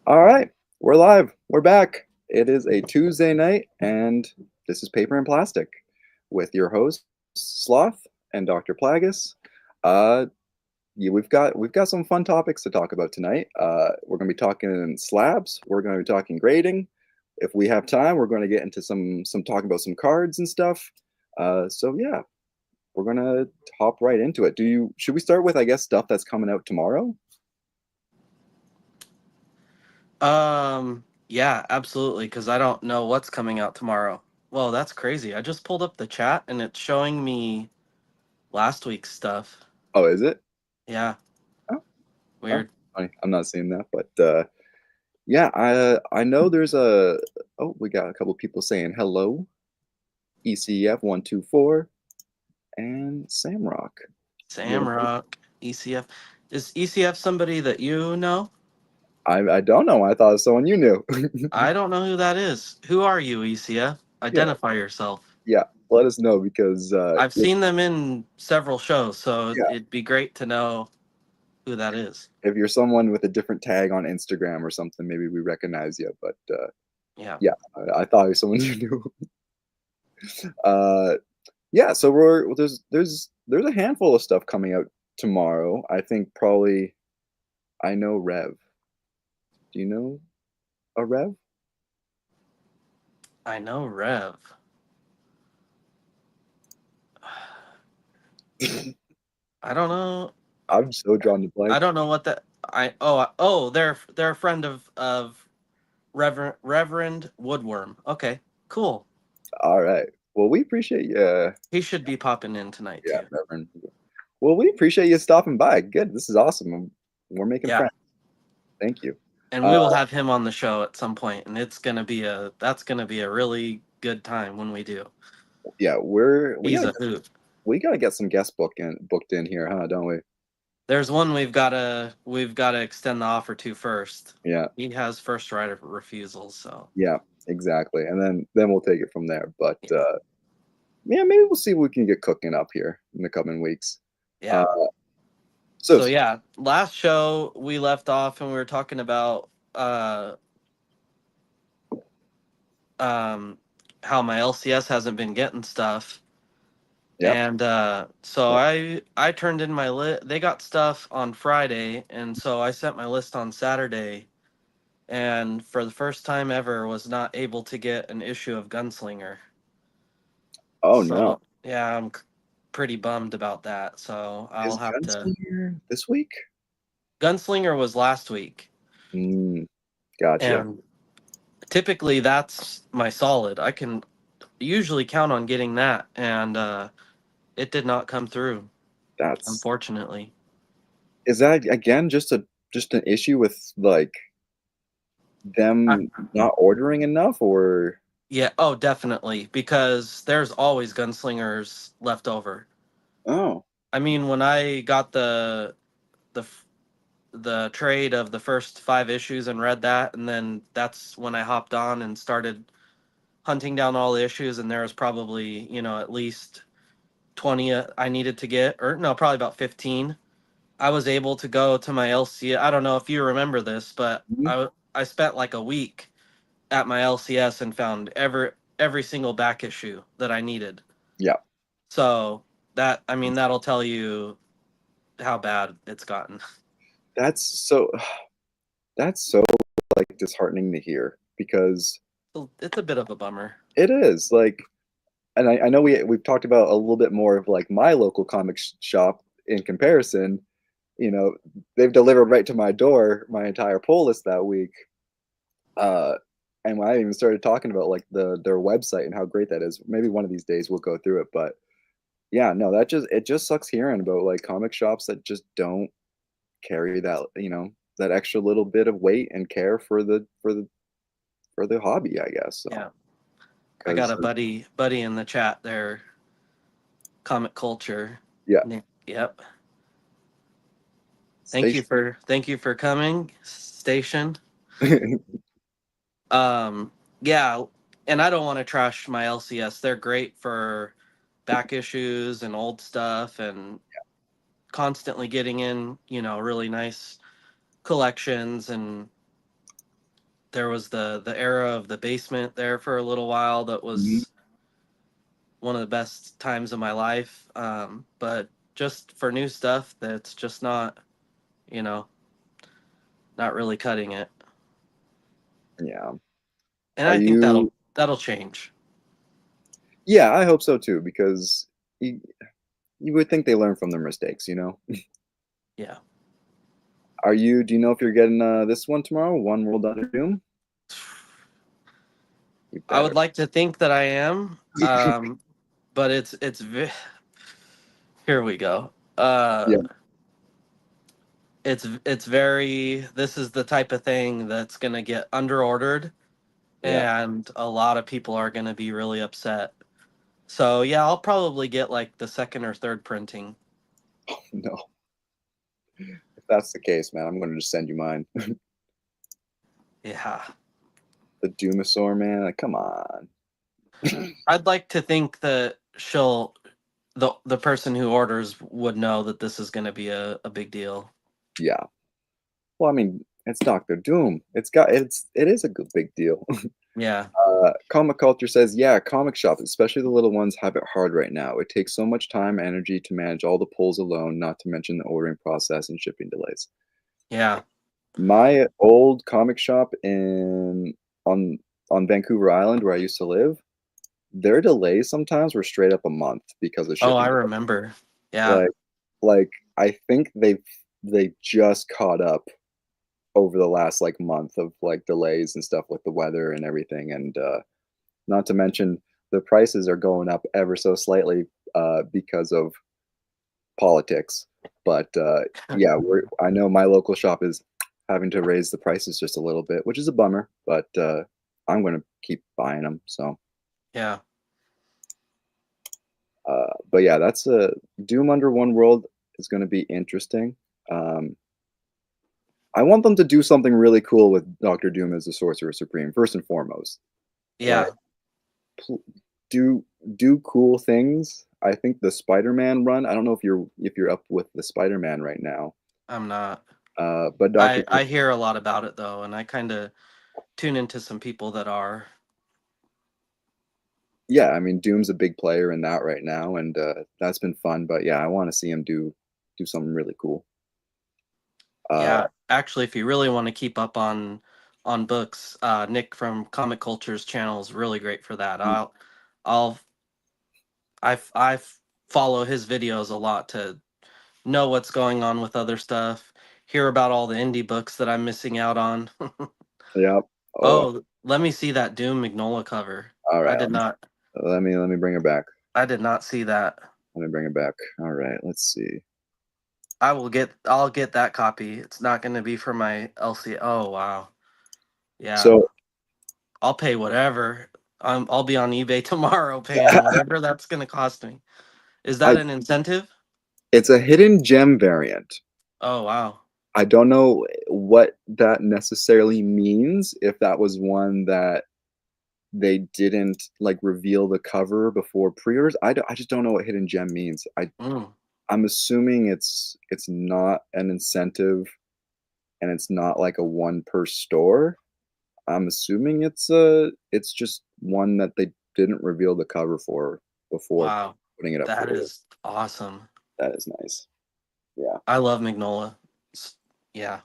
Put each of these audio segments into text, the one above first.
All right, we're live. We're back. It is a Tuesday night, and this is Paper and Plastic with your host Sloth and Dr. Plagus. Uh, we've got some fun topics to talk about tonight. We're going to be talking slabs. We're going to be talking grading. If we have time, we're going to get into some talk about some cards and stuff. So yeah, we're going to hop right into it. Should we start with stuff that's coming out tomorrow? Yeah, absolutely, because I don't know what's coming out tomorrow. Well, that's crazy. I just pulled up the chat and it's showing me last week's stuff. Oh, is it? Yeah, Oh, oh, weird. funny. I'm not seeing that, but yeah, I know there's a we got a couple people saying hello. ECF 124 and Samrock. Yeah. Samrock, ECF. Is ECF somebody that you know? I don't know. I thought it was someone you knew. I don't know who that is. Who are you, ECF? Yeah, Identify yourself. yeah. Let us know because I've seen them in several shows, so yeah, it'd be great to know who that is. if you're someone with a different tag on Instagram or something, maybe we recognize you. But Yeah. yeah, I thought it was someone you knew. uh, yeah, so there's a handful of stuff coming out tomorrow. I think probably I know Rev. Do you know a Rev? I know Rev. I don't know. I'm so drawn to I blank. don't know what that. They're a friend of Reverend Woodworm. Okay, cool. All right. Well, we appreciate you. He should be popping in tonight Yeah, too. Reverend. Well, we appreciate you stopping by. Good. This is awesome. We're making Yeah, friends. Thank you. and Uh, we will have him on the show at some point, and that's gonna be a really good time when we do. yeah, He's a hoot. we gotta get some guest booked in here, huh? Don't we? There's one we've gotta extend the offer to first. Yeah, He has first right of refusal, so yeah, exactly. And then we'll take it from there. But yeah, yeah, maybe we'll see what we can get cooking up here in the coming weeks. Uh, yeah. so So yeah, last show we left off and we were talking about um, how my LCS hasn't been getting stuff, yep. and so I turned in my list. They got stuff on Friday, and so I sent my list on Saturday, and for the first time ever, was not able to get an issue of Gunslinger. Oh no, So yeah, I'm pretty bummed about that. So I'll is have to. Gunslinger this week? Gunslinger was last week, Mm, gotcha. and typically that's my solid. I can usually count on getting that, and it did not come through, That's unfortunately. is that again just an issue with like I, them not ordering enough or yeah, oh, definitely, because there's always gunslingers left over. oh I mean, when I got the f- the trade of the first five issues and read that, and then that's when I hopped on and started hunting down all the issues, and there was probably at least 20 I needed to get, or no, probably about 15. I was able to go to my LC. I don't know if you remember this, but mhm, I spent like a week at my LCS and found every single back issue that I needed. yeah, So that I mean that'll tell you how bad it's gotten. that's so that's so like disheartening to hear because So it's a bit of a bummer. it is like and I know we've talked about a little bit more of like my local comic shop in comparison. You know, they've delivered right to my door my entire pull list that week. Uh, and when I even started talking about like their website and how great that is, maybe one of these days we'll go through it. But yeah, no, it just sucks hearing about like comic shops that just don't carry that that extra little bit of weight and care for the hobby, I guess. So Yeah, I got because a buddy in the chat there. Comic culture. yeah, Yep. station. Thank you for coming, station. Yeah, and I don't want to trash my LCS. They're great for back issues and old stuff and constantly getting in, really nice collections and there was the era of the basement there for a little while. That Mhm. was one of the best times of my life. But just for new stuff, that's just not, you know, not really cutting it. Yeah. And Are I think you? that'll change. Yeah, I hope so too, because you you would think they learn from their mistakes, you know? Yeah. Are you? Do you know if you're getting this one tomorrow? One World Under Doom? You I would better. like to think that I am, but here we go. Yeah, It's very. This is the type of thing that's gonna get under ordered, yeah. and a lot of people are gonna be really upset. So yeah, I'll probably get like the second or third printing. No, if that's the case, man, I'm gonna just send you mine. Yeah, The Doomasaur, man. Like, come on. I'd like to think that the person who orders would know that this is gonna be a big deal. Yeah. Well, I mean, it's Doctor Doom. It is a good big deal. Yeah, Comic Culture says, yeah, comic shops, especially the little ones, have it hard right now. It takes so much time and energy to manage all the pulls alone, not to mention the ordering process and shipping delays. yeah. My old comic shop in on on Vancouver Island where I used to live, their delays sometimes were straight up a month because of Oh, I shipping delays. remember. Yeah, Like like I think they just caught up over the last like month of like delays and stuff with the weather and everything, and not to mention the prices are going up ever so slightly because of politics. But yeah, I know my local shop is having to raise the prices just a little bit, which is a bummer. But I'm going to keep buying them. So, yeah, but yeah, that's a Doom Under One World is going to be interesting. Um, I want them to do something really cool with Doctor Doom as the Sorcerer Supreme, first and foremost. Like yeah. pl- do do cool things. I think the Spider-Man run. I don't know if you're up with the Spider-Man right now, I'm not. but Doctor. I hear a lot about it though, and I kind of tune into some people that are. Yeah, I mean Doom's a big player in that right now, and that's been fun. But yeah, I want to see him do something really cool. Uh, Yeah, actually, if you really want to keep up on books, Nick from Comic Culture's channel is really great for that. I'll I follow his videos a lot to know what's going on with other stuff, hear about all the indie books that I'm missing out on. yeah. Oh, Oh, let me see that Doom Magnola cover. all I right. did not Let me bring it back. I did not see that. Let me bring it back. All right. Let's see. I'll get that copy. It's not going to be for my LC. Oh, wow. Yeah. So I'll pay whatever. I'll be on eBay tomorrow paying whatever that's going to cost me. Is that I an incentive? it's a hidden gem variant. Oh, wow. I don't know what that necessarily means. If that was one that they didn't like reveal the cover before pre-orders. I just don't know what hidden gem means. Mm, I'm assuming it's not an incentive and it's not like a one per store. I'm assuming it's just one that they didn't reveal the cover for before wow. putting it up for That order. is awesome. That is nice. Yeah. I love Magnola. Yeah.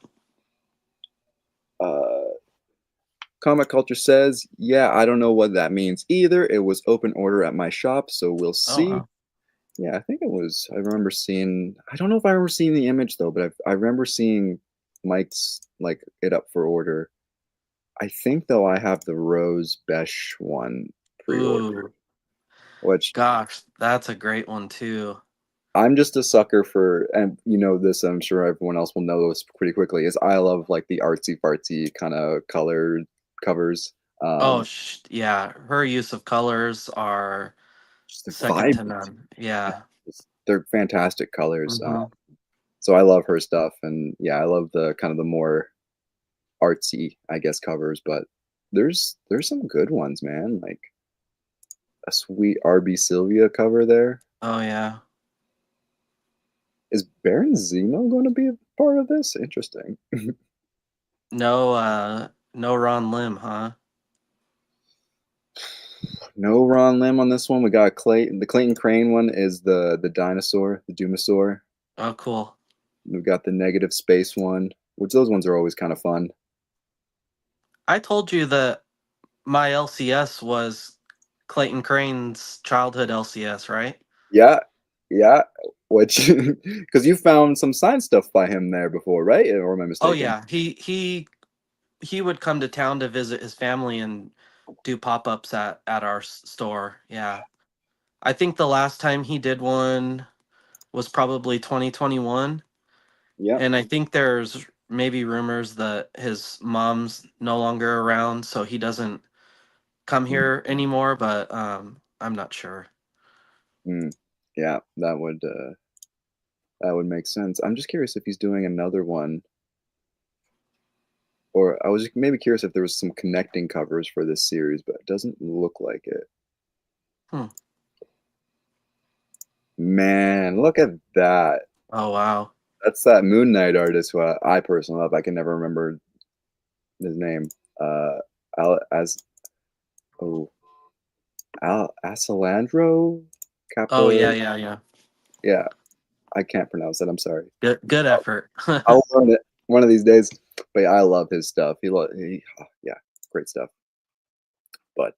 Uh, Comic Culture says, yeah, I don't know what that means either. It was open order at my shop, so we'll Oh, see. wow. Yeah, I think it was. I remember seeing. I don't know if I remember seeing the image though, but I remember seeing Mike's like it up for order. I think though I have the Rose Besh one pre-order, Ooh, which gosh, that's a great one too. I'm just a sucker for, and you know this. I'm sure everyone else will know this pretty quickly. Is I love like the artsy fartsy kind of colored covers. Oh, Um, yeah. Her use of colors are just they're second to vibrant. none. Yeah. They're fantastic colors. Hmm. So I love her stuff, and yeah, I love the kind of the more artsy, I guess, covers, but there's some good ones, man. Like a sweet RB Sylvia cover there. Oh, yeah. Is Baron Zemo going to be a part of this? Interesting. No, No Ron Lim, huh? No Ron Lim on this one. We got Clayton. The Clayton Crane one is the dinosaur, the Doomasaur. Oh, cool. We've got the Negative Space one, which those ones are always kind of fun. I told you that my LCS was Clayton Crane's childhood LCS, right? Yeah, yeah. Which because you found some science stuff by him there before, right? Or am I Oh mistaken? yeah, he would come to town to visit his family and do pop-ups at our store. Yeah. I think the last time he did one was probably 2021, Yeah. and I think there's maybe rumors that his mom's no longer around, so he doesn't come Mm, here anymore, but I'm not sure. mm. Yeah, that would make sense. I'm just curious if he's doing another one, or I was maybe curious if there was some connecting covers for this series, but it doesn't look like it. Hmm. Man, look at that. Oh wow. That's that Moon Knight artist who I personally love. I can never remember his name. Uh, Al, as oh, Al Asalandro Oh Capo. yeah, yeah, yeah. Yeah, I can't pronounce it. I'm sorry. Good I'll, effort. I'll learn it one of these days. But yeah, I love his stuff. Yeah, great stuff. But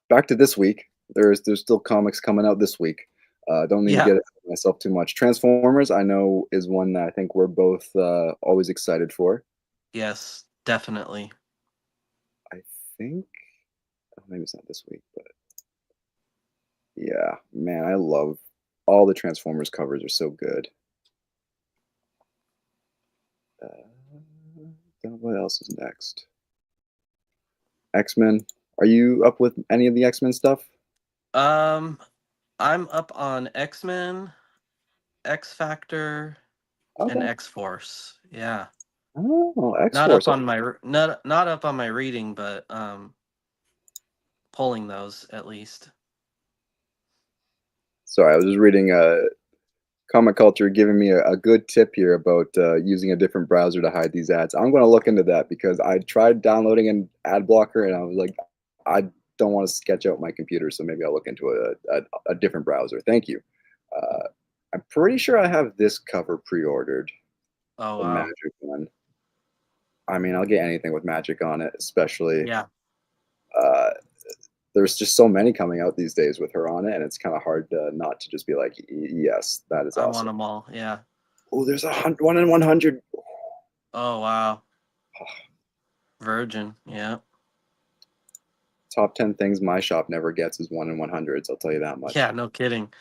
back to this week. There's still comics coming out this week. Don't need to Yeah. get ahead of myself too much. Transformers, I know, is one that I think we're both always excited for. Yes, definitely. I think maybe it's not this week, but yeah, man, I love all the Transformers covers are so good. What else is next? X-Men. Are you up with any of the X-Men stuff? Um, I'm up on X-Men, X Factor, and Okay. X Force. Yeah. Oh, Not up X-Force. on my not up on my reading, but pulling those at least. Sorry, I was just reading Comic Culture giving me a good tip here about using a different browser to hide these ads. I'm going to look into that because I tried downloading an ad blocker and I was like, I don't want to sketch out my computer, so maybe I'll look into a different browser. Thank you. Uh, I'm pretty sure I have this cover pre-ordered, Oh the wow. Magic one. I mean, I'll get anything with Magic on it, especially. Yeah, Uh, there's just so many coming out these days with her on it, and it's kind of hard not to just be like, yes, that is I want awesome. them all. Yeah. Oh, there's 1 in 100. Oh wow. Virgin. Yeah. Top 10 things my shop never gets is 1 in 100s. I'll tell you that Yeah, much. no kidding.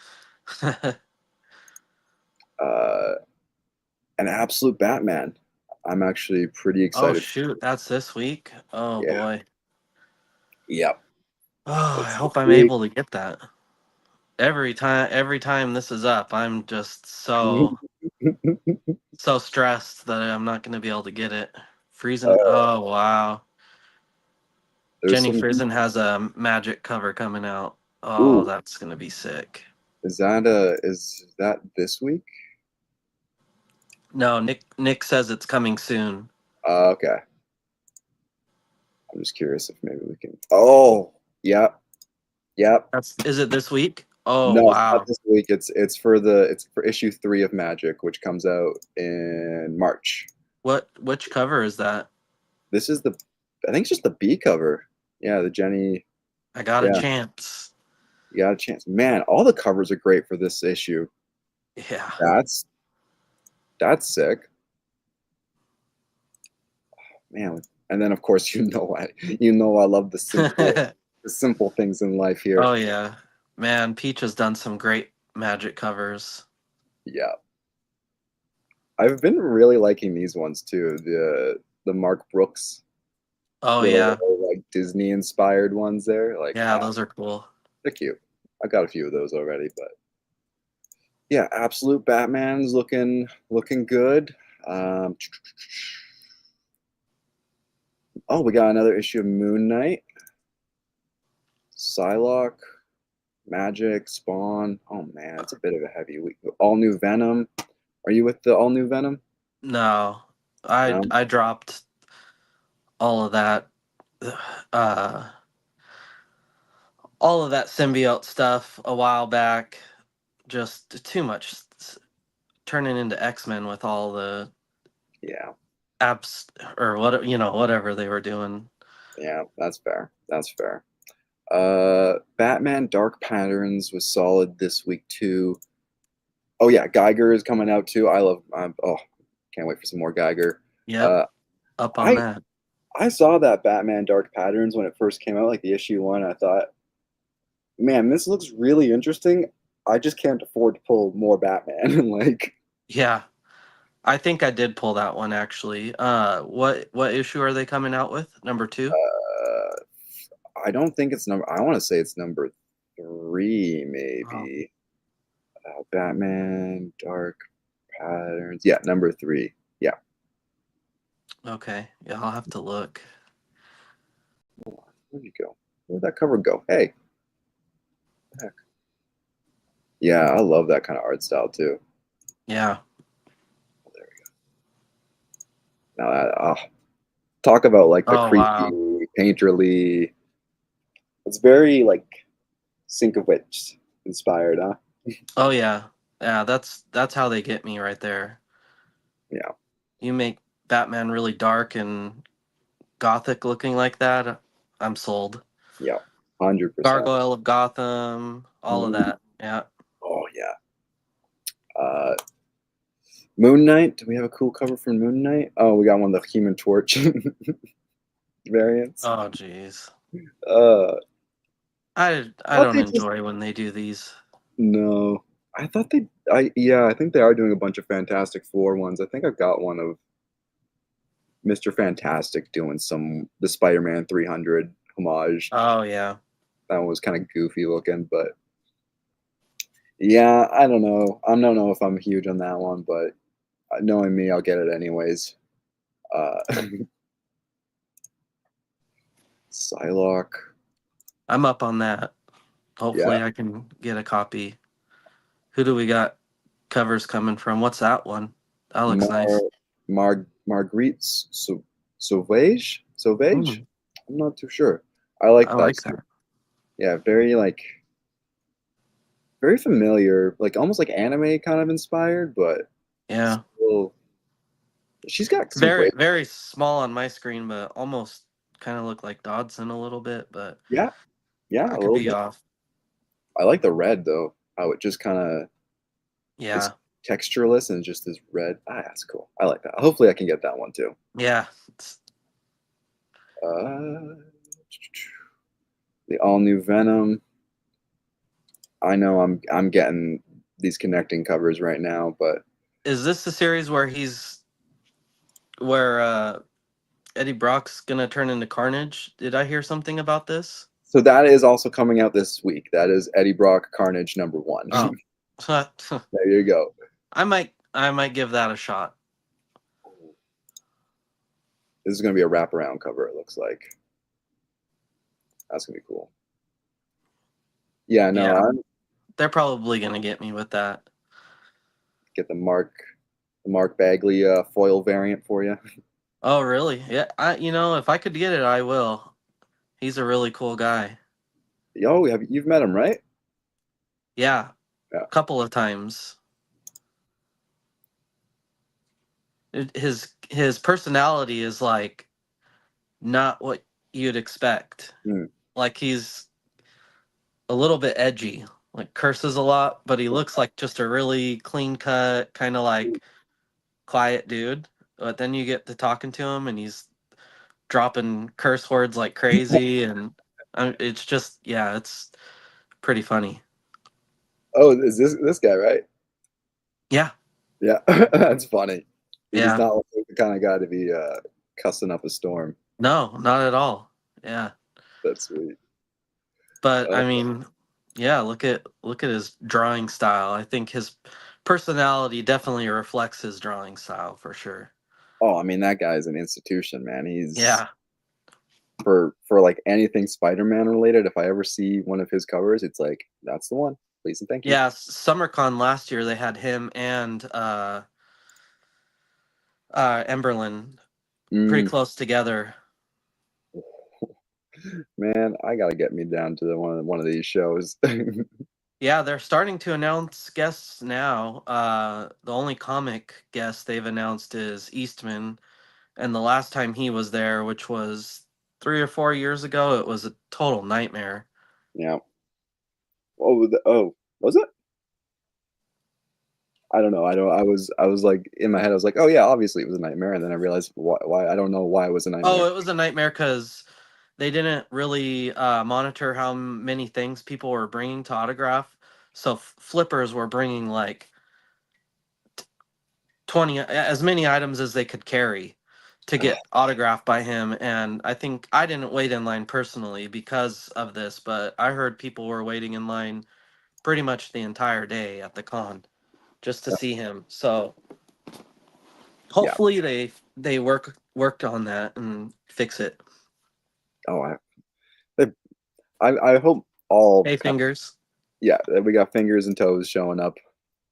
Uh, an absolute Batman. I'm actually pretty Oh excited. shoot, that's this week. Oh Yeah. boy. Yep. Oh, I It's this hope I'm week. able to get that. Every time this is up, I'm just so stressed that I'm not going to be able to get it. Freezing. uh, Oh wow. there's Jenny some. Friesen has a magic cover coming out. Oh, Ooh, that's going to be sick. is that this week? No, Nick says it's coming soon. Okay. I'm just curious if maybe we can. Oh, yep, yep. That's is it this week? Oh No, it's not wow. this week. It's for issue 3 of Magic, which comes out in March. Which cover is that? This is I think it's just the B cover. Yeah, the Jenny. I got a Yeah, chance. you got a chance. Man, all the covers are great for this issue. Yeah. That's that's sick, man. And then of course I love the simple things in life here. Oh yeah. Man, Peach has done some great magic covers. Yeah, I've been really liking these ones too. The Mark Brooks Oh little yeah. like Disney inspired ones there. Like Yeah, those are cool. they're cute. I got a few of those already, but yeah, absolute Batman's looking good. Um, oh, we got another issue of Moon Knight, Psylocke, Magic, Spawn. Oh man, it's a bit of a heavy week. All new Venom. Are you with the all new Venom? No. I No. I dropped all of that, uh, all of that symbiote stuff a while back. Just too much turning into X-Men with all the Yeah, apps or what, whatever they were doing. yeah, that's fair. That's fair. Batman Dark Patterns was solid this week too. Oh yeah, Geiger is coming out too. Oh, can't wait for some more Geiger. Yep, Uh, up on I that. I saw that Batman Dark Patterns when it first came out, like the issue one. I thought, man, this looks really interesting. I just can't afford to pull more Batman. Like, Yeah, I think I did pull that one actually. What issue are they coming out with? Number two? uh, I don't think it's number. I want to say it's number three, Oh, maybe. Batman Dark Patterns. Yeah, number three. Yeah. okay. Yeah, I'll have to look. Hold on. Where'd you go? Where'd that cover go? Hey, heck. Yeah, I love that kind of art style too. Yeah. There we go. Now talk about like the Oh wow. creepy, painterly. It's very like Sink of Witch inspired, huh? Oh yeah. Yeah, that's how they get me right there. Yeah, You make Batman really dark and gothic looking like that, I'm sold. yeah, 100%. Gargoyle of Gotham, all of Ooh, that. Yeah. oh yeah. Uh, Moon Knight. Do we have a cool cover for Moon Knight? Oh, we got one of the Human Torch variants. Oh jeez. Uh, I thought don't they just enjoy when they do these. no. I thought they. I Yeah. I think they are doing a bunch of Fantastic Four ones. I think I've got one of Mr. Fantastic doing some the Spider-Man 300 homage. Oh yeah. That one was kind of goofy looking, but yeah, I don't know. I don't know if I'm huge on that one, but knowing me, I'll get it anyways. Uh, Psylocke, I'm up on that. yeah, Hopefully I can get a copy. Who do we got covers coming from? What's that one? That looks Mar, nice. Marguerite Sauvage, Sauvage. Mm, I'm not too sure. I like I that. like that. Yeah, very like very familiar, like almost like anime kind of inspired, but Yeah. still, she's got some Very, great. very small on my screen, but almost kind of look like Dodson a little bit, but Yeah, yeah, I a could little be bit. off. I like the red though. How it just kind of is Yeah. textureless and just is red. That's cool. I like that. Hopefully, I can get that one too. Yeah. Uh, the all new Venom. I know I'm getting these connecting covers right now, but Is this the series where Eddie Brock's gonna turn into Carnage? Did I hear something about this? so that is also coming out this week. That is Eddie Brock Carnage number one. Oh. There you go. I might give that a shot. This is gonna be a wraparound cover. It looks like that's gonna be cool. Yeah, no, Yeah. I'm They're probably gonna get me with that. get the Mark Bagley foil variant for you. Oh, really? Yeah. If I could get it, I will. He's a really cool guy. Yo, you've met him, right? Yeah, Yeah. a couple of times. His personality is like not what you'd expect. Hmm. Like he's a little bit edgy, like curses a lot, but he looks like just a really clean cut, kind of like quiet dude. But then you get to talking to him, and he's dropping curse words like crazy, and it's just yeah, it's pretty funny. Oh, is this guy right? Yeah, Yeah, that's funny. He does yeah. not look like the kind of guy to be cussing up a storm. No, not at all. Yeah. That's sweet. But Uh, I mean, yeah, look at his drawing style. I think his personality definitely reflects his drawing style for sure. oh, I mean that guy's an institution, man. He's Yeah. for like anything Spider-Man related. If I ever see one of his covers, it's like that's the one. Please and thank you. Yeah, SummerCon last year they had him and Emberlin pretty Mm, close together. Man, I gotta get me down to one of these shows. Yeah, they're starting to announce guests now. The only comic guest they've announced is Eastman, and the last time he was there, which was 3 or 4 years ago, it was a total nightmare. Yeah. Oh, was it? I don't know. I was like in my head. I was like, oh yeah, obviously it was a nightmare, and then I realized why. I don't know why it was a nightmare. Oh, it was a nightmare because they didn't really monitor how many things people were bringing to autograph. So flippers were bringing like 20, as many items as they could carry to Oh, get autographed by him. And I think I didn't wait in line personally because of this, but I heard people were waiting in line pretty much the entire day at the con just to see him. So yeah. hopefully they worked on that and fix it. Oh, they, I hope all Hey, kind fingers. yeah. We got fingers and toes showing up.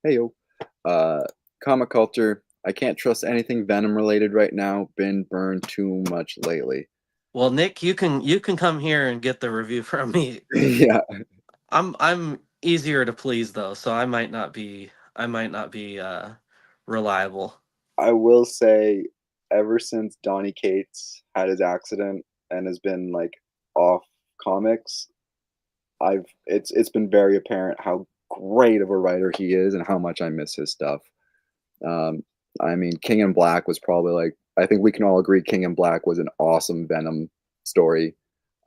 Hey yo. Uh, Comic culture. I can't trust anything Venom related right now. Been burned too much lately. Well, Nick, you can come here and get the review from me. Yeah, I'm easier to please though, so I might not be reliable. I will say, ever since Donny Cates had his accident and has been like off comics, I've it's been very apparent how great of a writer he is and how much I miss his stuff. Um, I mean, King in Black was probably like I think we can all agree King in Black was an awesome Venom story.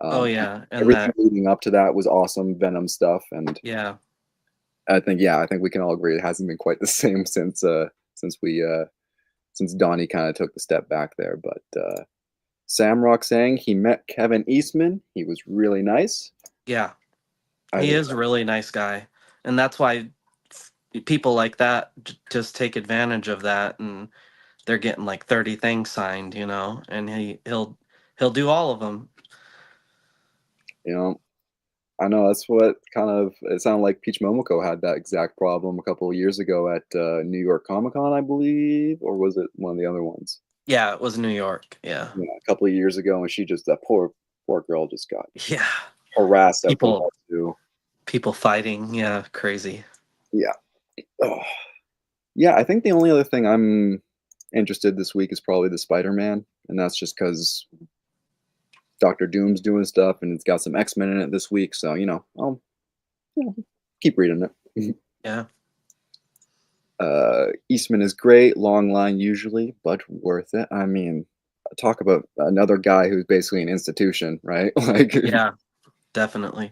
Oh Um, yeah, and Everything that leading up to that was awesome Venom stuff, and yeah. I think we can all agree it hasn't been quite the same since we since Donnie kind of took the step back there. But Samrock saying he met Kevin Eastman, he was really nice. Yeah. I He think is a really nice guy. And that's why people like that just take advantage of that, and they're getting like 30 things signed, and he'll do all of them. you know I know that's what kind of it sounded like Peach Momoko had that exact problem a couple of years ago at New York Comic Con, I believe, or was it one of the other ones? Yeah, it was New York. Yeah. Yeah, a couple of years ago, and she just that poor girl just got Yeah. harassed at the People wall too. people fighting. Yeah, crazy. Yeah, oh. Yeah. I think the only other thing I'm interested this week is probably the Spider-Man, and that's just because Doctor Doom's doing stuff, and it's got some X-Men in it this week. So I'll keep reading it. Yeah. Eastman is great, long line usually, but worth it. I mean, talk about another guy who's basically an institution, right? Like Yeah, definitely.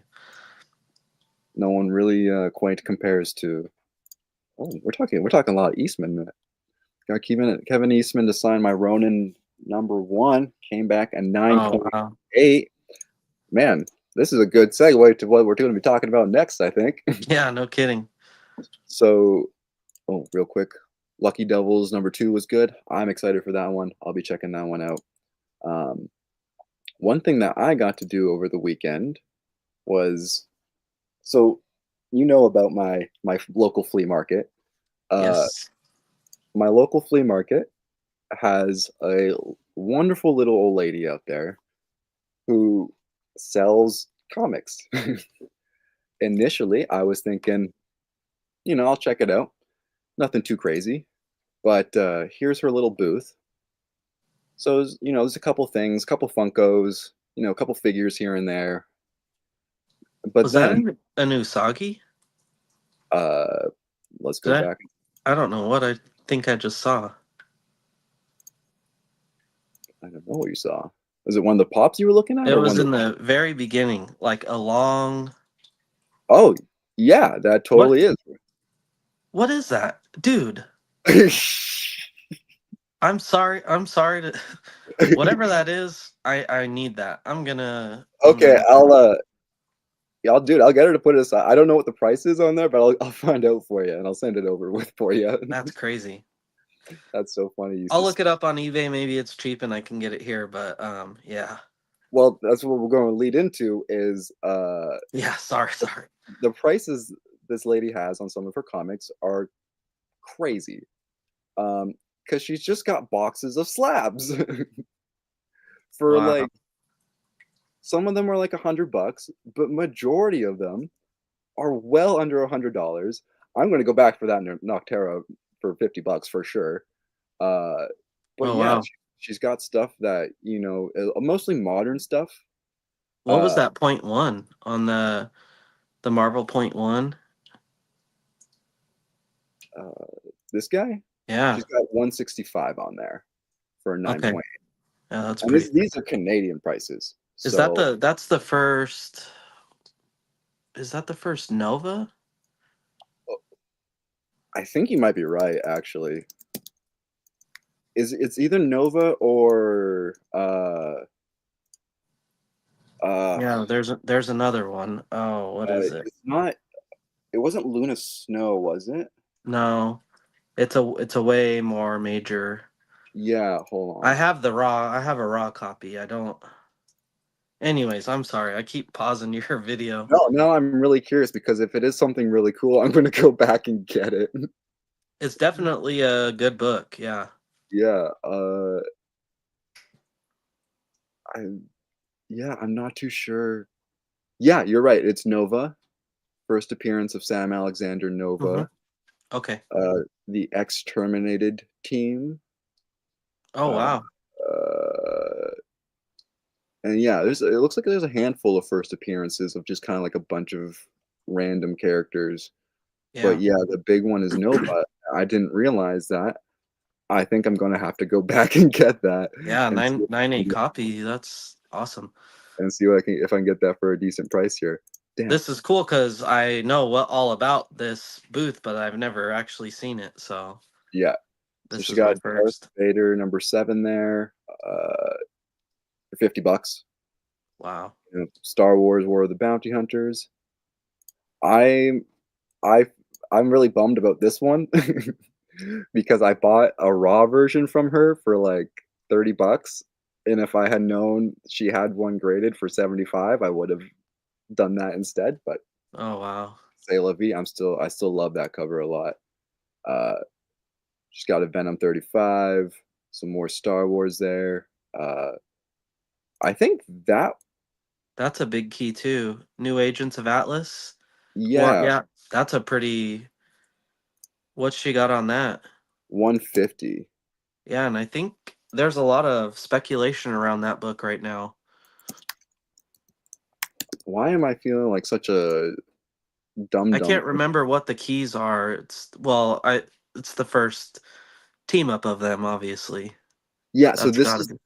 no one really quite compares to. Oh, we're talking a lot of Eastman. Got Kevin Eastman to sign my Ronin #1. Came back at Oh, 9.8. Man, this is a good segue to what we're going to be talking about next, I think. yeah, no kidding. So, oh, real quick, Lucky Devils #2 was good. I'm excited for that one. I'll be checking that one out. Um, One thing that I got to do over the weekend was so about my local flea market. Uh, Yes. my local flea market has a wonderful little old lady out there who sells comics. Initially, I was thinking, I'll check it out. Nothing too crazy, but here's her little booth. So, there's a couple things, couple Funkos, a couple figures here and there. But Was that then, an Usagi? uh, let's Did go back. I don't know what I think I just saw. I don't know what you saw. Was it one of the pops you were looking at, It or was one of in the very beginning, like a long. Oh, yeah, that What? totally is. What is that, dude? I'm sorry. I'm sorry to. Whatever that is, I need that. I'm Okay, gonna. yeah, I'll do it. I'll get her to put it aside. I don't know what the price is on there, but I'll find out for you and I'll send it over with for you. That's crazy. That's so funny. I'll look it up on eBay. Maybe it's cheap and I can get it here. But yeah, Well, that's what we're going to lead into is yeah. Sorry, sorry. the prices this lady has on some of her comics are crazy. Because she's just got boxes of slabs for Wow. like Some of them are like $100, but majority of them are well under $100. I'm gonna go back for that Noctera for $50 for sure. Uh, but Oh yeah, wow. she's got stuff that mostly modern stuff. What was Uh, that point one on the Marvel point one? uh, this guy, Yeah. she's got 165 on there for a nine Okay. point. Yeah, that's And pretty. these are Canadian prices. Is that So that's the first? Is that the first Nova? I think you might be right, actually. It's either Nova or uh, Yeah. There's another one. Oh, what is it? it's not. It wasn't Luna Snow, was it? No, it's a way more major. Yeah, hold I on. have the raw. I have a raw copy. I don't. Anyways, I'm sorry. I keep pausing your video. No, now I'm really curious because if it is something really cool, I'm gonna go back and get it. It's definitely a good book. Yeah. Yeah, I yeah, I'm not too sure. Yeah, you're right. It's Nova. First appearance of Sam Alexander Hmm. Nova. Okay. The Exterminated team. Oh Uh, wow. uh, and yeah, it looks like there's a handful of first appearances of just kind of like a bunch of random characters. But Yeah. yeah, the big one is Nova. I didn't realize that. I think I'm gonna have to go back and get that Yeah. and see Nine if nine I can eight get, copy. That's awesome. what I can if I can get that for a decent price here. Damn. This is cool because I know what all about this booth, but I've never actually seen it. So Yeah. So this she is my got Darth first. Vader #7 there for $50. Wow. Star Wars War of the Bounty Hunters. I I I'm really bummed about this one because I bought a raw version from her for like $30, and if I had known she had one graded for 75, I would have done that instead. But Oh wow. say la vie, I still love that cover a lot. Uh, she's got a Venom 35, some more Star Wars there. Uh, I think that That's a big key too. New Agents of Atlas. What? yeah, Yeah. That's a pretty. What's she got on that? 150. Yeah, and I think there's a lot of speculation around that book right now. Why am I feeling like such a dum I dum? can't remember what the keys are. It's the first team up of them, obviously. Yeah, so That's gotta be.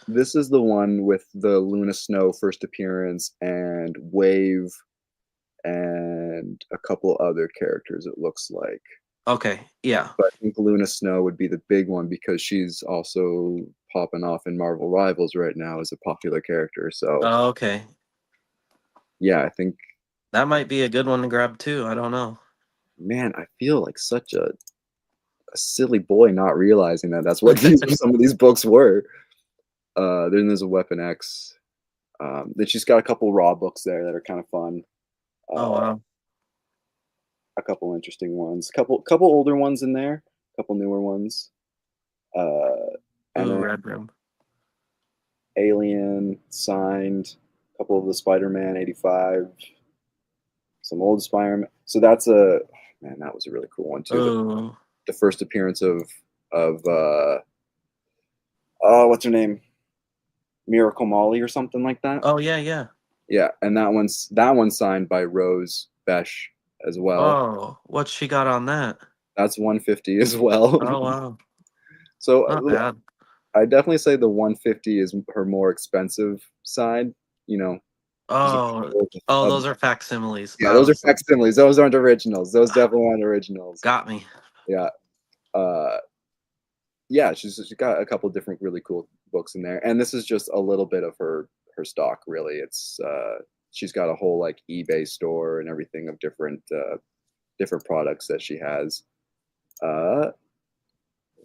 this is the one with the Luna Snow first appearance and Wave and a couple other characters, it looks like. Okay, yeah. But I think Luna Snow would be the big one because she's also popping off in Marvel Rivals right now as a popular character. So Okay. yeah, I think That might be a good one to grab too. I don't know. man, I feel like such a silly boy not realizing that that's what some of these books were. Then there's a Weapon X. Then she's got a couple raw books there that are kind of fun. Oh Uh, wow. a couple interesting ones, couple older ones in there, a couple newer ones, uh, and Ooh, then Red Room. Alien signed, a couple of the Spider-Man 85, some old Spider-Man. So that's a man, that was a really cool one too. Ooh. The first appearance of oh, what's her name, Miracle Molly or something like that. Oh yeah, yeah. Yeah, and that one's signed by Rose Besh as well. Oh, what's she got on that? That's 150 as well. Oh wow. So Not bad. I definitely say the 150 is her more expensive side. You know, there's a Oh, couple oh, of those are facsimiles. yeah, those are facsimiles. Those aren't originals. Those Ah, definitely aren't originals. got me. Yeah, uh, yeah. She's got a couple different really cool books in there, and this is just a little bit of her stock. Really, it's she's got a whole like eBay store and everything of different products that she has. Uh,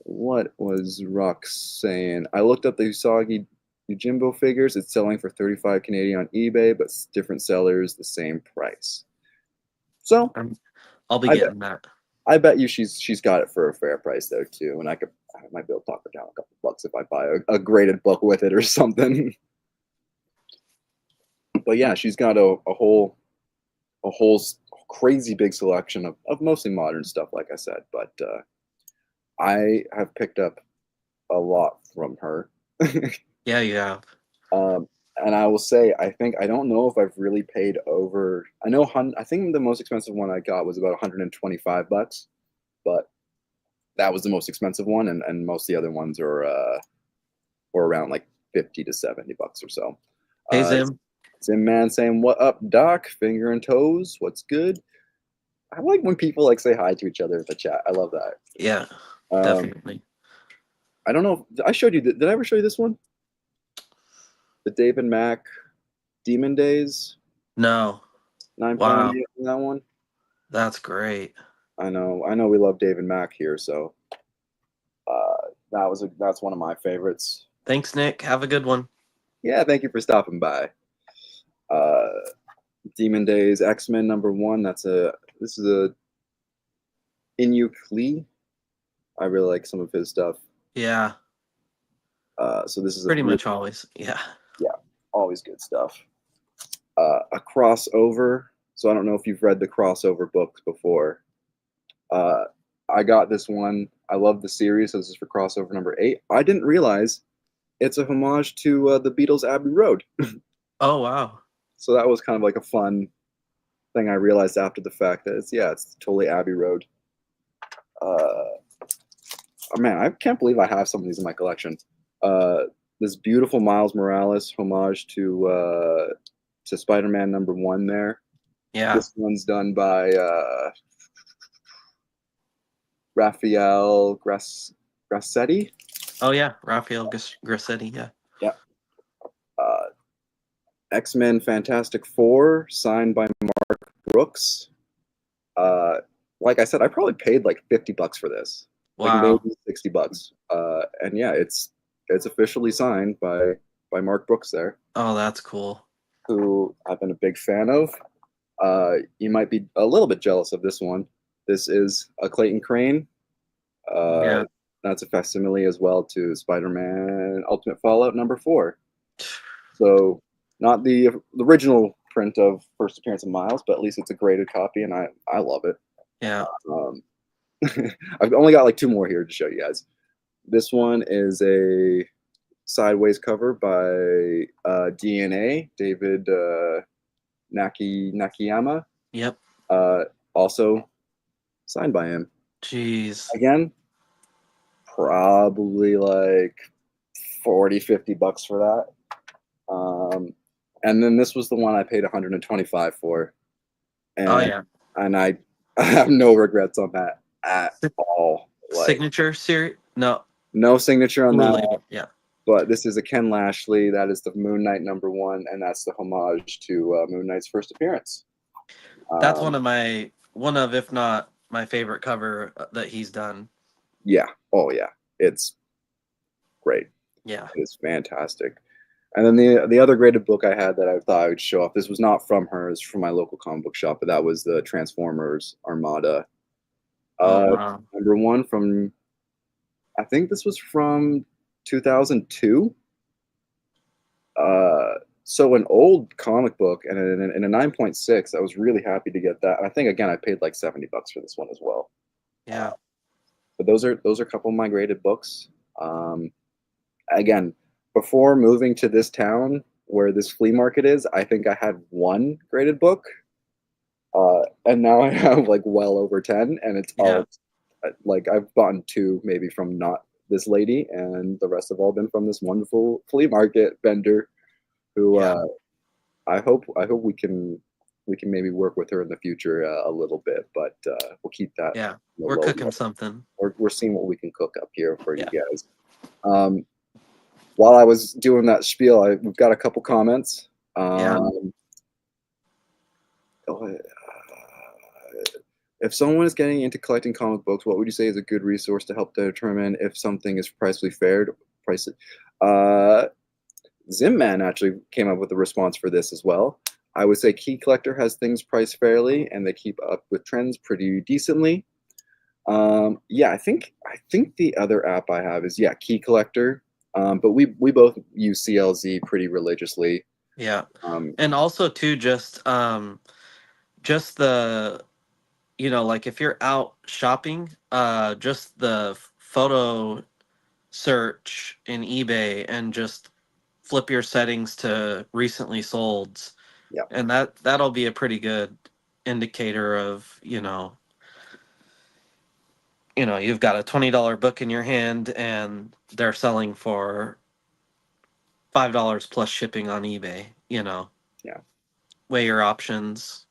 what was Rox saying? I looked up the Usagi Yojimbo figures. It's selling for 35 Canadian on eBay, but different sellers the same price. So I'm, I'll be I bet getting that. I bet you she's got it for a fair price there too, and I might be able to talk her down a couple bucks if I buy a graded book with it or something. But yeah, she's got a whole crazy big selection of mostly modern stuff, like I said. But I have picked up a lot from her. Yeah, you have. um, and I will say, I think I don't know if I've really paid over. I know, I think the most expensive one I got was about 125 bucks, but that was the most expensive one, and most of the other ones are were around like 50 to 70 bucks or so. Hey, Uh, Zim. Zim Man saying, "What up, Doc? Finger and toes. What's good?" I like when people like say hi to each other in the chat. I love that. Yeah, Um, definitely. I don't know. If, I showed you. Did I ever show you this one? The David Mack Demon Days No. 9.8 Wow. on that one. That's great. I know. I know we love David Mack here, so that's one of my favorites. Thanks, Nick. Have a good one. Yeah, thank you for stopping by. Uh, Demon Days X-Men #1. This is a Inuk Lee. I really like some of his stuff. Yeah, So this is a pretty really, much always. Yeah. yeah, always good stuff. A crossover. So I don't know if you've read the crossover books before. Uh, I got this one. I love the series. So this is for crossover #8. I didn't realize it's a homage to the Beatles' Abbey Road. Oh, wow. So that was kind of like a fun thing I realized after the fact that it's totally Abbey Road. Oh man, I can't believe I have some of these in my collection. Uh, this beautiful Miles Morales homage to Spider-Man #1 there. Yeah. This one's done by Raphael Grassetti. Oh, yeah. Raphael Grassetti. Yeah. Yeah. Uh, X-Men Fantastic Four, signed by Mark Brooks. Uh, like I said, I probably paid like 50 bucks for this, like maybe Wow. 60 bucks. And yeah, it's officially signed by Mark Brooks there, Oh, that's cool. who I've been a big fan of. You might be a little bit jealous of this one. This is a Clayton Crane. Uh, Yeah. that's a facsimile as well to Spider-Man Ultimate Fallout #4. So not the original print of first appearance of Miles, but at least it's a graded copy, and I love it. Yeah. Um, I've only got like two more here to show you guys. This one is a sideways cover by DNA, David Nakayama. Yep. Uh, Also signed by him. Jeez. Again, probably like 40, 50 bucks for that. And then this was the one I paid 125 for. Oh, And yeah. I have no regrets on that at Si- all. Like Signature series? No. no signature on Blue that, label. Yeah. but this is a Ken Lashley. That is the Moon Knight #1, and that's the homage to Moon Knight's first appearance. That's Um, one of, if not my favorite cover that he's done. yeah. Oh yeah. It's great. Yeah. It's fantastic. And then the other graded book I had that I thought I would show off. This was not from her. It's from my local comic book shop, but that was the Transformers Armada. Oh, Uh, wow. #1 from, I think this was from 2002. So an old comic book and in a 9.6. I was really happy to get that. I think again I paid like 70 bucks for this one as well. Uh, Yeah. but those are a couple of my graded books. Um, Again, before moving to this town where this flea market is, I think I had one graded book, and now I have like well over 10, and it's Yeah. all like I've bought two maybe from not this lady, and the rest have all been from this wonderful flea market vendor who Yeah. I hope we can maybe work with her in the future a little bit, but we'll keep that Yeah. on the We're low cooking level. something. We're seeing what we can cook up here for you Yeah. guys. Um, while I was doing that spiel, we've got a couple comments. Yeah. Uh, if someone is getting into collecting comic books, what would you say is a good resource to help determine if something is pricely fair? Price it. Zimman actually came up with a response for this as well. I would say Key Collector has things priced fairly, and they keep up with trends pretty decently. Yeah, I think the other app I have is Key Collector. But we both use CLZ pretty religiously. Yeah. Um, And also too, just the, like if you're out shopping, just the photo search in eBay and just flip your settings to recently solds, yeah, and that'll be a pretty good indicator of, you've got a $20 book in your hand and they're selling for $5 plus shipping on eBay. yeah. Weigh your options.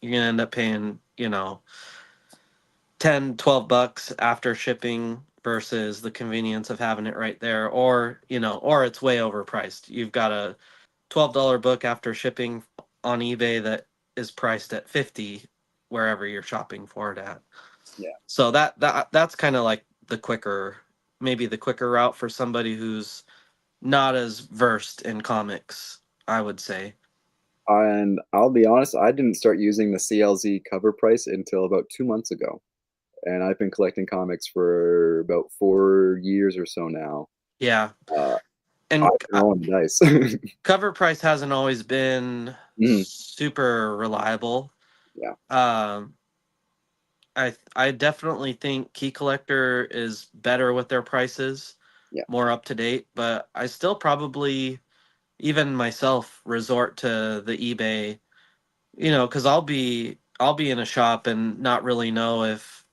You're gonna end up paying, 10, $12 after shipping versus the convenience of having it right there, or it's way overpriced. You've got a $12 book after shipping on eBay that is priced at 50 wherever you're shopping for it at. Yeah. So that's kind of like maybe the quicker route for somebody who's not as versed in comics, I would say. And I'll be honest, I didn't start using the CLZ cover price until about 2 months ago, and I've been collecting comics for about 4 years or so now. Yeah. Uh, And I've been rolling the dice. cover price hasn't always been Mhm. super reliable. Yeah, Um, I definitely think Key Collector is better with their prices, yeah, more up to date, but I still probably, even myself, resort to the eBay, because I'll be in a shop and not really know if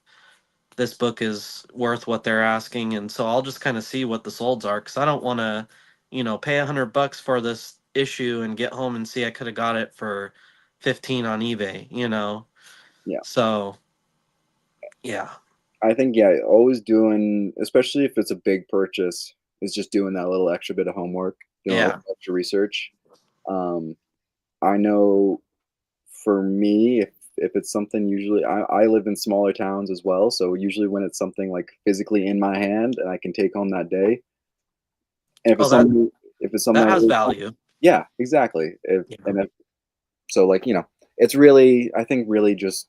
this book is worth what they're asking, and so I'll just kind of see what the solds are, because I don't want to, pay $100 for this issue and get home and see I could have got it for 15 on eBay. yeah. So yeah, I think, yeah, always doing, especially if it's a big purchase, is just doing that little extra bit of homework, doing a little yeah. extra research. Um, I know for me, if it's something, usually I live in smaller towns as well, so usually when it's something like physically in my hand and I can take home that day, and Oh, that if it's something that I has really want, value. yeah, exactly. If Yeah, and if so, like, it's really, I think, really just,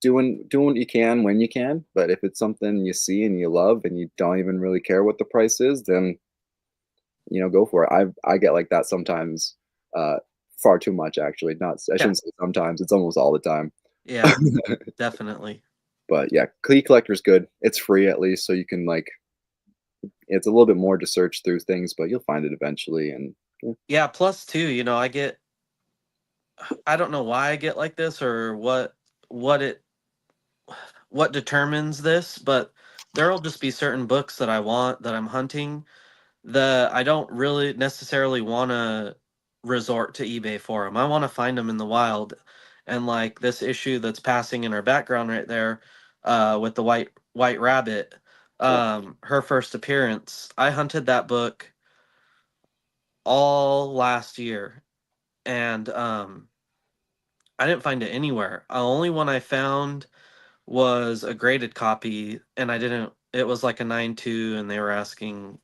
doing what you can when you can. But if it's something you see and you love and you don't even really care what the price is, then go for it. I get like that sometimes, uh, far too much actually. Not I yeah, shouldn't say sometimes. It's almost all the time. yeah, definitely. But yeah, Key Collector's good. It's free at least, so you can like. It's a little bit more to search through things, but you'll find it eventually. And yeah, Yeah, plus too, I don't know why I get like this or what it what determines this, but there'll just be certain books that I want that I'm hunting that I don't really necessarily want to resort to eBay for them. I want to find them in the wild. And like this issue that's passing in our background right there, with the white rabbit, yeah. her first appearance. I hunted that book all last year, and I didn't find it anywhere. The only one I found was a graded copy, and I didn't. It was like a 9.2, and they were asking.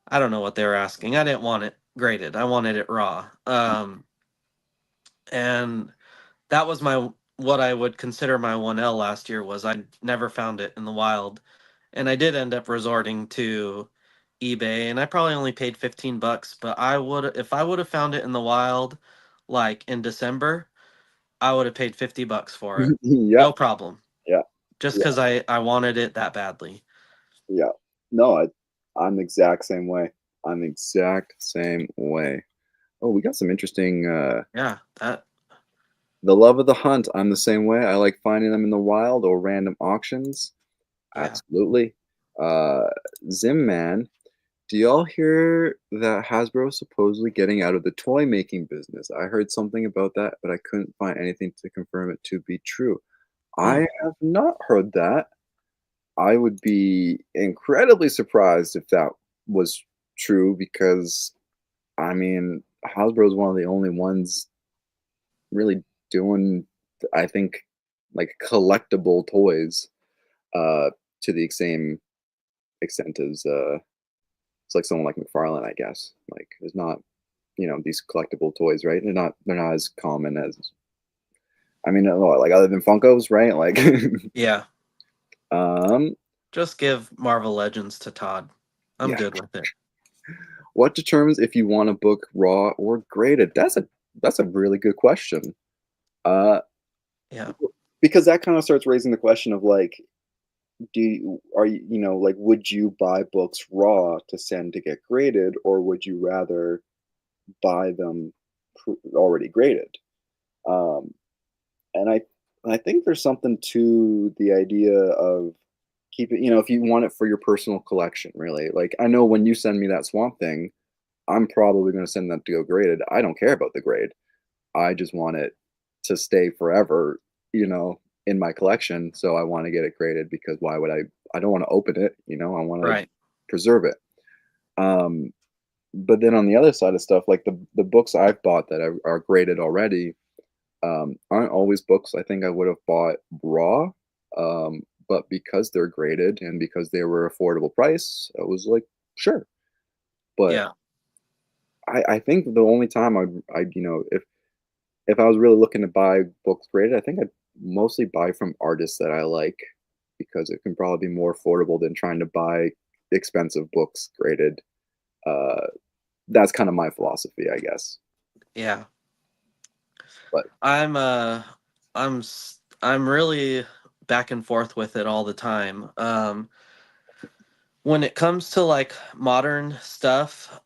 I don't know what they were asking. I didn't want it graded. I wanted it raw. And that was my what I would consider my 1L last year was I never found it in the wild, and I did end up resorting to eBay, and I probably only paid $15. But if I would have found it in the wild, like in December, I would have paid $50 for it, Yep. no problem, Yeah. just Yeah. because I wanted it that badly. Yeah. No, I'm the exact same way. I'm the exact same way. Oh, we got some interesting, Yeah, that the love of the hunt, I'm the same way. I like finding them in the wild or random auctions. yeah. Absolutely. Uh, Zim Man, do y'all hear that Hasbro supposedly getting out of the toy making business? I heard something about that, but I couldn't find anything to confirm it to be true. Hmm. I have not heard that. I would be incredibly surprised if that was true because, I mean, Hasbro is one of the only ones really doing, I think, like collectible toys, uh, to the same extent as, it's like someone like McFarlane, I guess. Like, there's not, these collectible toys, right? They're not as common as, I mean, like other than Funkos, right? Like, Yeah, um, just give Marvel Legends to Todd. I'm yeah. good with it. What determines if you want a book raw or graded? That's a really good question. Uh, Yeah. because that kind of starts raising the question of like, are you, like, would you buy books raw to send to get graded, or would you rather buy them already graded? Um, and I think there's something to the idea of keep it, if you want it for your personal collection, really. Like, I know when you send me that Swamp Thing, I'm probably going to send that to go graded. I don't care about the grade. I just want it to stay forever, in my collection. So I want to get it graded because why would I don't want to open it, I want to Right. preserve it. Um, but then on the other side of stuff, like the books I've bought that are graded already, aren't always books I think I would have bought raw. But because they're graded and because they were affordable price, I was like, sure. But Yeah. I think the only time I'd if I was really looking to buy books graded, I think I'd mostly buy from artists that I like because it can probably be more affordable than trying to buy expensive books graded. Uh, that's kind of my philosophy, I guess. Yeah. But I'm I'm really back and forth with it all the time. When it comes to like modern stuff,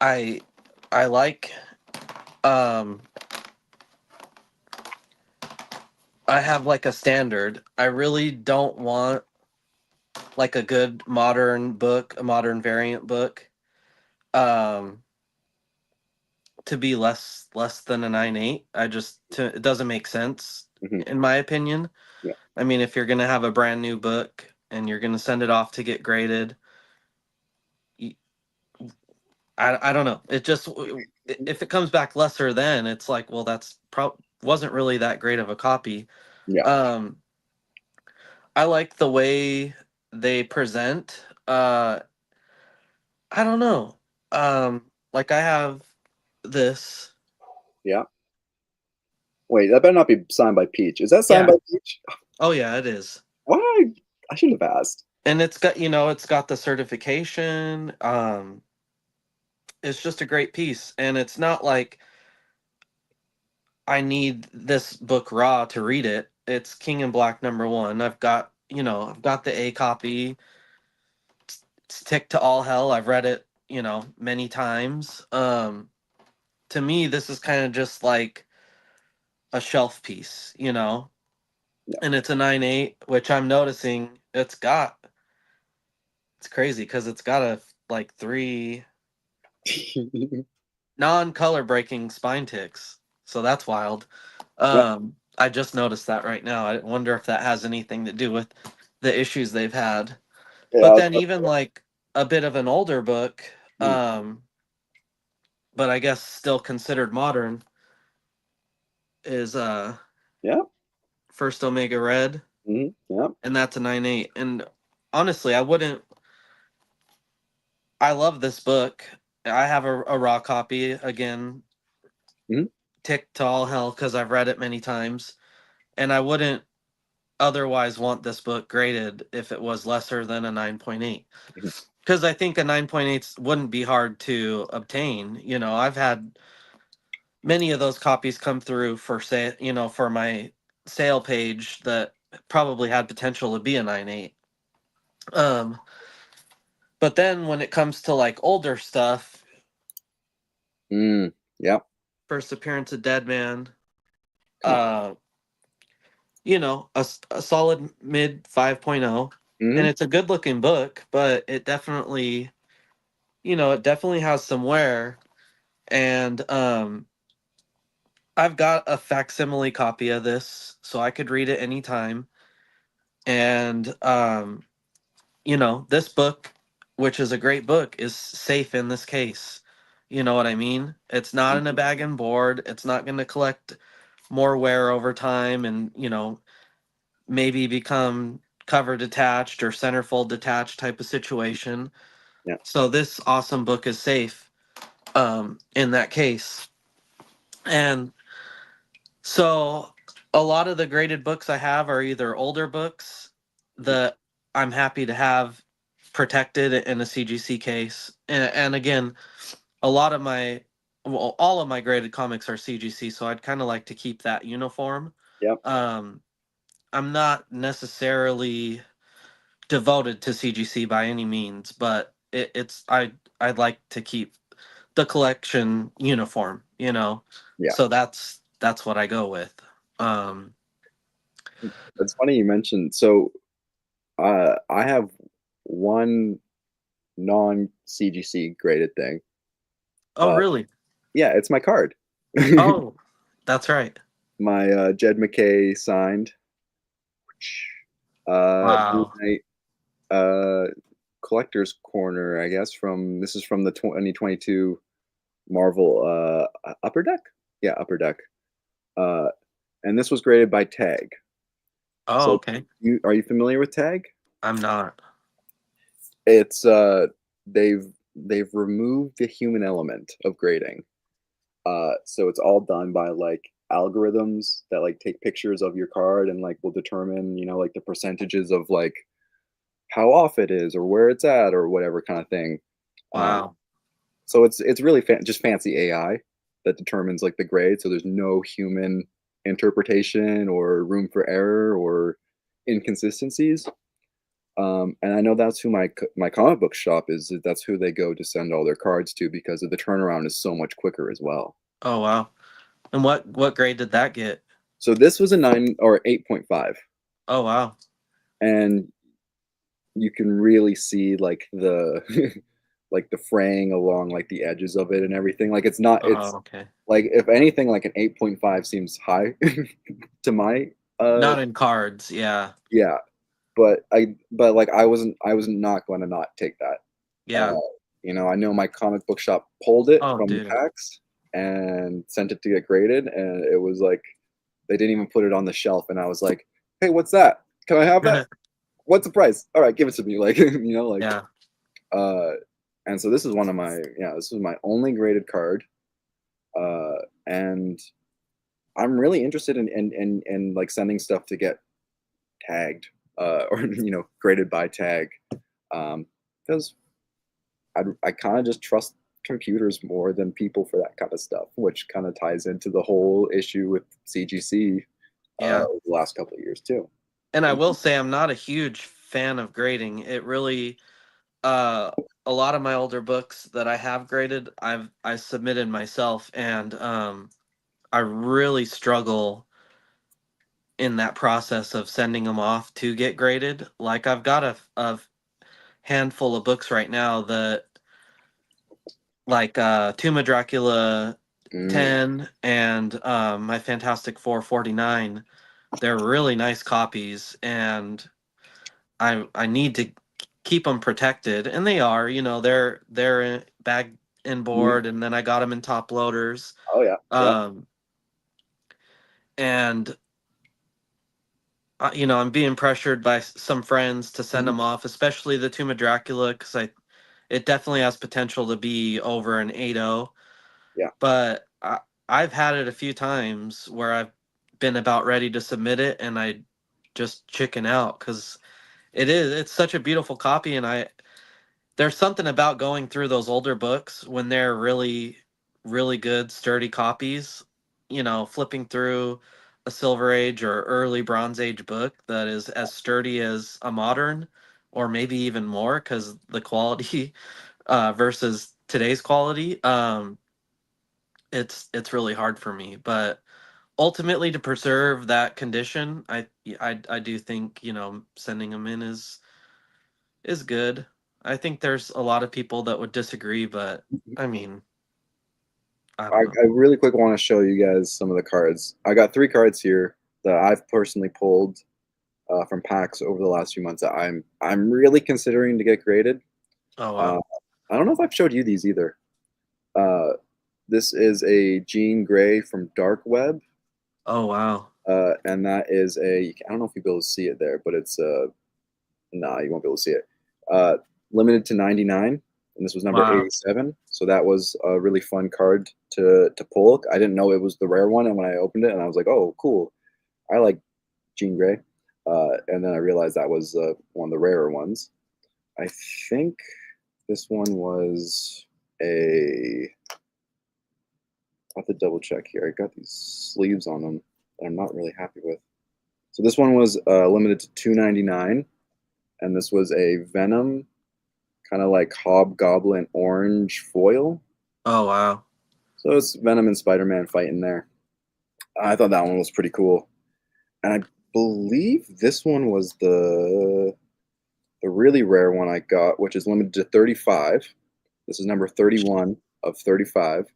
I I like um I have like a standard. I really don't want like a good modern book, a modern variant book, um, to be less than a 9.8. It doesn't make sense mhm, in my opinion. yeah, I mean, if you're gonna have a brand new book and you're gonna send it off to get graded, y- I don't know. It just if it comes back lesser, then it's like, well, that's wasn't really that great of a copy. yeah, Um, I like the way they present. I don't know. Like I have this. yeah. Wait, that better not be signed by Peach. Is that signed Yeah. by Peach? Oh yeah, it is. Why? I should have asked. And it's got the certification. It's just a great piece, and it's not like I need this book raw to read it. It's King in Black #1. I've got the A copy. It's ticked to all hell. I've read it, many times. To me, this is kind of just like a shelf piece, Yeah. and it's a 9.8, which I'm noticing it's crazy because it's got a like three non-color breaking spine ticks. So that's wild. Yeah, I just noticed that right now. I wonder if that has anything to do with the issues they've had. yeah. I But was then about even like a bit of an older book, mm, but I guess still considered modern, is yeah, First Omega Red, yeah, and that's a 9.8. And honestly, I love this book. I have a raw copy again, mhm, ticked to all hell because I've read it many times, and I wouldn't otherwise want this book graded if it was lesser than a 9.8. mhm, Because I think a 9.8 wouldn't be hard to obtain. I've had many of those copies come through for say, for my sale page that probably had potential to be a 9.8. Um, but then when it comes to like older stuff, yeah, first appearance of Dead Man, come on. uh, a solid mid 5.0, and Mhm, it's a good looking book, but it definitely has some wear. And I've got a facsimile copy of this, so I could read it anytime. And this book, which is a great book, is safe in this case. You know what I mean? It's not in a mhm, bag and board. It's not going to collect more wear over time and, maybe become cover detached or centerfold detached type of situation. yeah, So this awesome book is safe in that case. And so a lot of the graded books I have are either older books mhm, that I'm happy to have protected in a CGC case. And again, a lot of my, well, all of my graded comics are CGC, so I'd kind of like to keep that uniform. Yep. Um, I'm not necessarily devoted to CGC by any means, but it's I'd like to keep the collection uniform, you know. Yeah. So that's what I go with. Um, It's funny you mentioned. So I have one non CGC graded thing. oh Uh, really? yeah, it's my card. Oh, that's right. My Jed McKay signed Blue Wow. Knight collector's corner, I guess. From this is from the 2022 Marvel Upper Deck. Yeah, Upper Deck. Uh, and this was graded by Tag. Oh, So okay. you are you familiar with Tag? I'm not. It's they've they've removed the human element of grading. So it's all done by like algorithms that like take pictures of your card and like will determine, like the percentages of like how off it is or where it's at or whatever kind of thing. Um, Wow. so it's really just fancy AI that determines like the grade. So there's no human interpretation or room for error or inconsistencies. And I know that's who my comic book shop is. That's who they go to send all their cards to because of the turnaround is so much quicker as well. Oh wow. And what grade did that get? So this was a 9 or 8.5, Oh wow. and you can really see like the like the fraying along like the edges of it and everything. Like it's not. Oh It's okay. like if anything, like an 8.5 seems high to my Not in cards. Yeah. yeah. But like I was not going to not take that. Uh, Yeah. I know my comic book shop pulled it Oh from the dude. packs and sent it to get graded, and it was like they didn't even put it on the shelf, and I was like, "Hey, what's that? Can I have that? What's the price? All right, give it to me." Like, Yeah. uh, and so this is one of my this is my only graded card, and I'm really interested in like sending stuff to get tagged, or graded by tag, because I kind of just trust computers more than people for that kind of stuff, which kind of ties into the whole issue with CGC Yeah. over the last couple of years too. And I will say I'm not a huge fan of grading. It really uh a lot of my older books that I have graded, I submitted myself, and I really struggle in that process of sending them off to get graded. Like I've got a handful of books right now that like Tomb of Dracula Mm, 10 and my Fantastic Four 49. They're really nice copies, and I need to keep them protected, and they are. They're in bag and mhm. board, and then I got them in top loaders. Oh yeah, yeah. Um, and I'm being pressured by some friends to send Mhm. them off, especially the Tomb of Dracula, because it definitely has potential to be over an 8.0. Yeah. But I've had it a few times where I've been about ready to submit it, and I just chicken out because it's such a beautiful copy, and there's something about going through those older books when they're really, really good, sturdy copies. Flipping through a Silver Age or early Bronze Age book that is as sturdy as a modern, or maybe even more, because the quality versus today's quality, it's really hard for me. But ultimately, to preserve that condition, I do think sending them in is good. I think there's a lot of people that would disagree, but I mean, I I, don't know. I really quick want to show you guys some of the cards. I got 3 cards here that I've personally pulled from packs over the last few months that I'm really considering to get graded. Oh Uh, wow. I don't know if I've showed you these either. Uh, this is a Jean Grey from Dark Web, Oh wow. and that is I don't know if you'll be able to see it there, but it's nah, you won't be able to see it. Uh, Limited to 99, and this was number Wow. 87. So that was a really fun card to pull. I didn't know it was the rare one, and when I opened it, and I was like, oh, cool. I like Jean Grey. And then I realized that was one of the rarer ones. I think this one was a. I have to double check here. I got these sleeves on them that I'm not really happy with. So this one was limited to 299, and this was a Venom kind of like Hobgoblin orange foil. Oh wow. So it's Venom and Spider-Man fighting there. I thought that one was pretty cool, and I believe this one was the really rare one I got, which is limited to 35. This is number 31 of 35,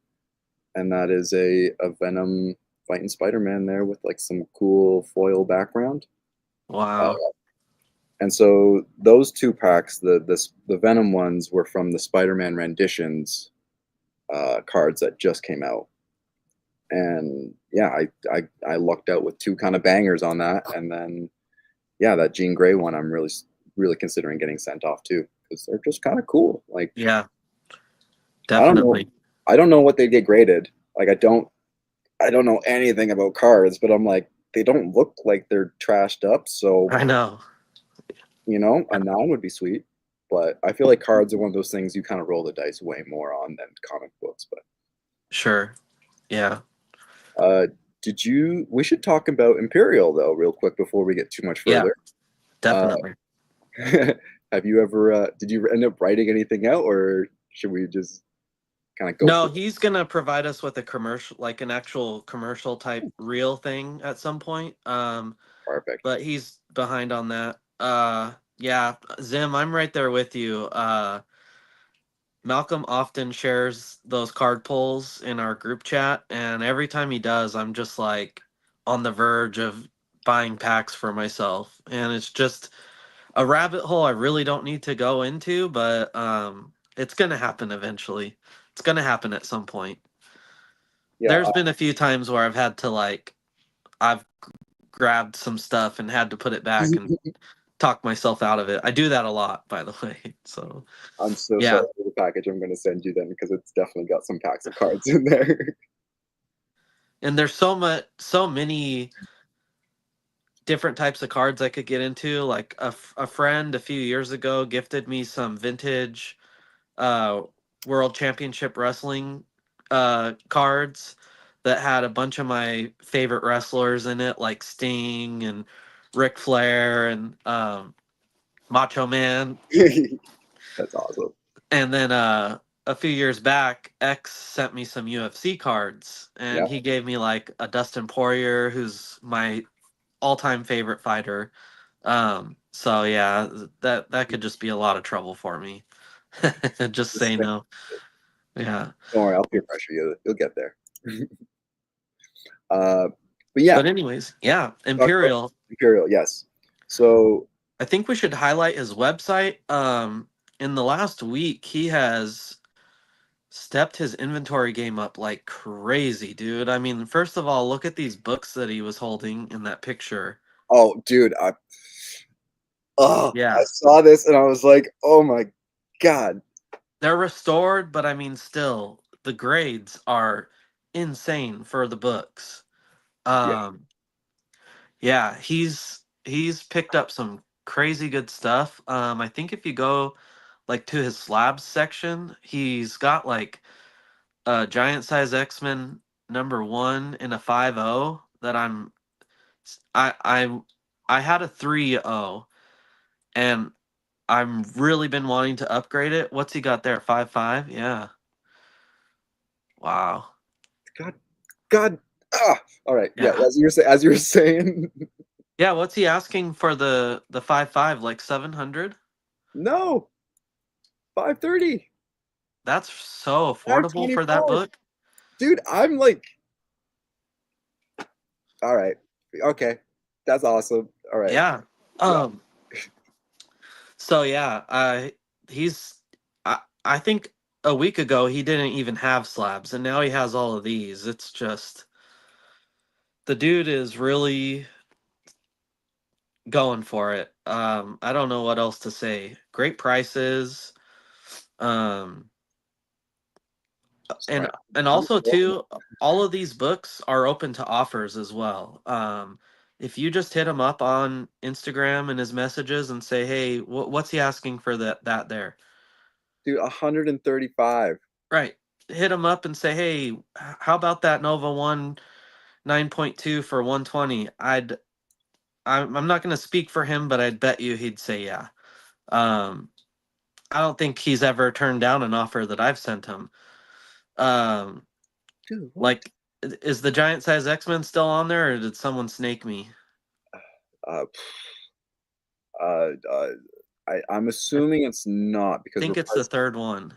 and that is a Venom fighting Spider-Man there with like some cool foil background. Uh, Wow. and so those two packs, the Venom ones, were from the Spider-Man renditions cards that just came out. And yeah, I lucked out with two kind of bangers on that, and then yeah, that Jean Grey one I'm really considering getting sent off too because they're just kind of cool. Like Yeah, I don't know, definitely. I don't know what they get graded. Like I don't know anything about cards, but I'm like they don't look like they're trashed up. So I know. a nine would be sweet. But I feel like cards are one of those things you kind of roll the dice way more on than comic books. But Sure. Yeah. uh, We should talk about Imperial though, real quick before we get too much Yeah, further. Uh, definitely. have you ever? Did you end up writing anything out, or should we just kind of go No, for he's gonna provide us with a commercial, like an actual commercial type real thing at some point. perfect? But he's behind on that. Yeah, Zim, I'm right there with you. Malcolm often shares those card pulls in our group chat, and every time he does, I'm just like on the verge of buying packs for myself. And it's just a rabbit hole I really don't need to go into, but it's gonna happen eventually. It's gonna happen at some point. Yeah, There's been a few times where I've had to like I've grabbed some stuff and had to put it back and talk myself out of it. I do that a lot, by the way. So I'm so yeah, sorry for the package I'm going to send you then because it's definitely got some packs of cards in there. and there's so many different types of cards I could get into. Like a friend a few years ago gifted me some vintage uh, World Championship Wrestling cards that had a bunch of my favorite wrestlers in it, like Sting and Ric Flair and Macho Man. That's awesome. And then a few years back, X sent me some UFC cards, Yeah, and he gave me like a Dustin Poirier, who's my all-time favorite fighter. So yeah, that could just be a lot of trouble for me. Just just say no. Yeah. don't worry, I'll peer pressure you. You'll get there. uh, but yeah, But anyways, yeah, talk about Imperial. Imperial. Yes. So I think we should highlight his website. In the last week, he has stepped his inventory game up like crazy, dude. I mean, first of all, look at these books that he was holding in that picture. oh, dude, I Yeah, saw this and I was like, oh my god. they're restored, but I mean, still, the grades are insane for the books. Yeah. Um, yeah, he's picked up some crazy good stuff. I think if you go like to his slabs section, he's got like a giant size X-Men #1 in a 5.0 that I had a 3.0 and I'm really been wanting to upgrade it. What's he got there? 5.5? Yeah. Wow. God, God. All right. Yeah. Yeah. As you were saying, Yeah, what's he asking for the 5.5? Like 700? no, 530, That's so affordable for that 524, book. dude. I'm like, all right, okay, that's awesome. All right, Yeah. yeah. Um so yeah, he's I think a week ago he didn't even have slabs and now he has all of these. It's just the dude is really going for it. I don't know what else to say. Great prices. Um Just and trying. and I'm also scrolling too, all of these books are open to offers as well. If you just hit him up on Instagram and his messages and say, "Hey, what's he asking for that there?" Dude, 135. Right. Hit him up and say, "Hey, how about that Nova 1 9.2 for 120?" I'm not going to speak for him, but I'd bet you he'd say yeah. Um, I don't think he's ever turned down an offer that I've sent him. Um, Dude, what? like, is the giant size X-Men still on there, or did someone snake me? Uh, uh, uh, I'm I assuming it's not because we're think it's the priced. third one.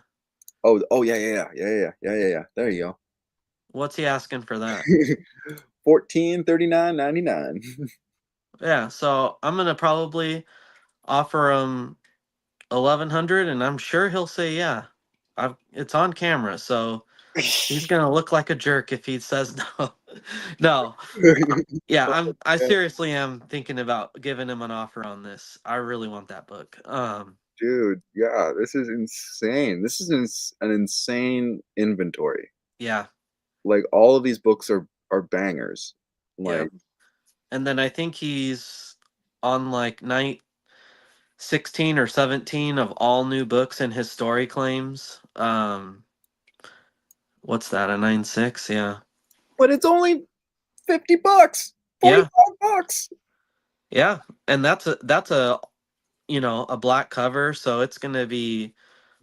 Oh, yeah, yeah. There you What's he asking for that? go. 1439.99. Yeah, so I'm gonna probably offer him 1100, and I'm sure he'll say yeah. It's on camera, so he's gonna look like a jerk if he says no. No, yeah, I seriously am thinking about giving him an offer on this. I really want that book. Dude, yeah, this is insane. This is an insane inventory. Yeah, Like all of these books are bangers. yeah. Like And then I think he's on like night 16 or 17 of all new books in his story claims. What's that? A 9.6? Yeah. but it's only 50 bucks. Yeah. 45 bucks. Yeah. And that's a a black cover, so it's going to be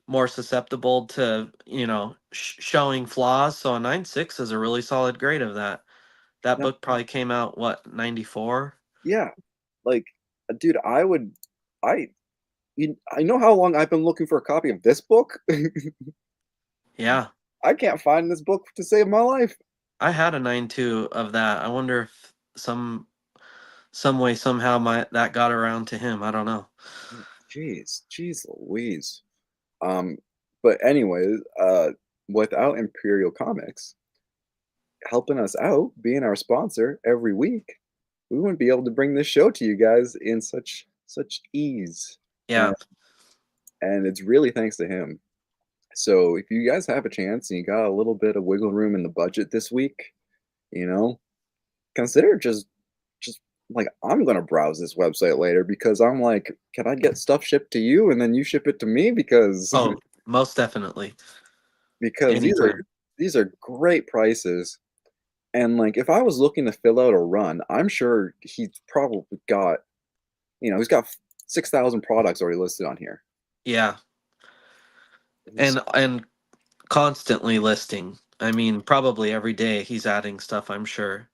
more susceptible to, showing flaws. So a 9.6 is a really solid grade of that. That No, book probably came out what, 94? yeah. Like dude, I I know how long I've been looking for a copy of this book. Yeah. I can't find this book to save my life. I had a 9.2 of that. I wonder if some way somehow my that got around to him. I don't know. Jeez Louise. Um, but anyways, without Imperial Comics helping us out, being our sponsor every week, we wouldn't be able to bring this show to you guys in such ease. Yeah. And and it's really thanks to him. So if you guys have a chance and you got a little bit of wiggle room in the budget this week, you know, consider just like I'm gonna browse this website later because I'm like, can I get stuff shipped to you and then you ship it to me? Because Oh, most definitely. because Anytime. these are great prices. And like if I was looking to fill out a run, I'm sure he's probably got, he's got 6,000 products already listed on here. Yeah. So, And constantly listing. I mean, probably every day he's adding stuff, I'm sure.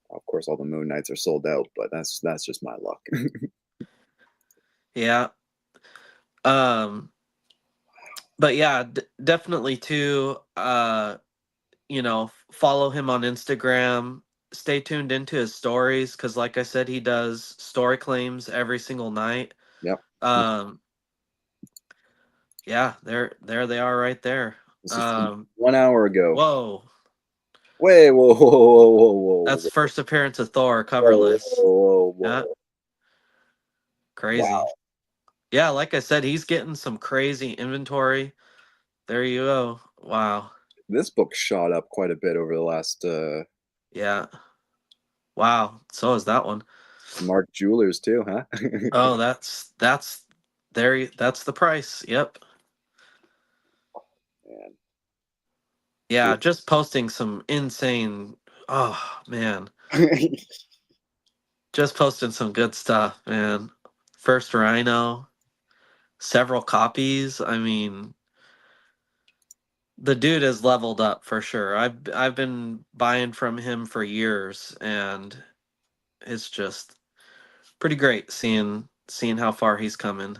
of course, all the Moon Knights are sold out, but that's just my luck. Yeah. Um, but yeah, definitely too, follow him on Instagram. Stay tuned into his stories because, like I said, he does story claims every single night. Yep. Um, yeah, there they are right there. This is from Um, 1 hour ago. whoa, Wait, whoa, that's first appearance of Thor whoa, coverless. whoa, Yeah, whoa. crazy. Wow. Yeah, like I said, he's getting some crazy inventory. There you go. Wow. This book shot up quite a bit over the last Yeah. Wow. So is that one. Mark Jewelers too, huh? Oh, that's there. That's the price. Yep. Man. Yeah, just posting some insane. Oh man, just posting some good stuff, man. First Rhino, several copies. I mean, the dude has leveled up for sure. I've been buying from him for years, and it's just pretty great seeing how far he's coming.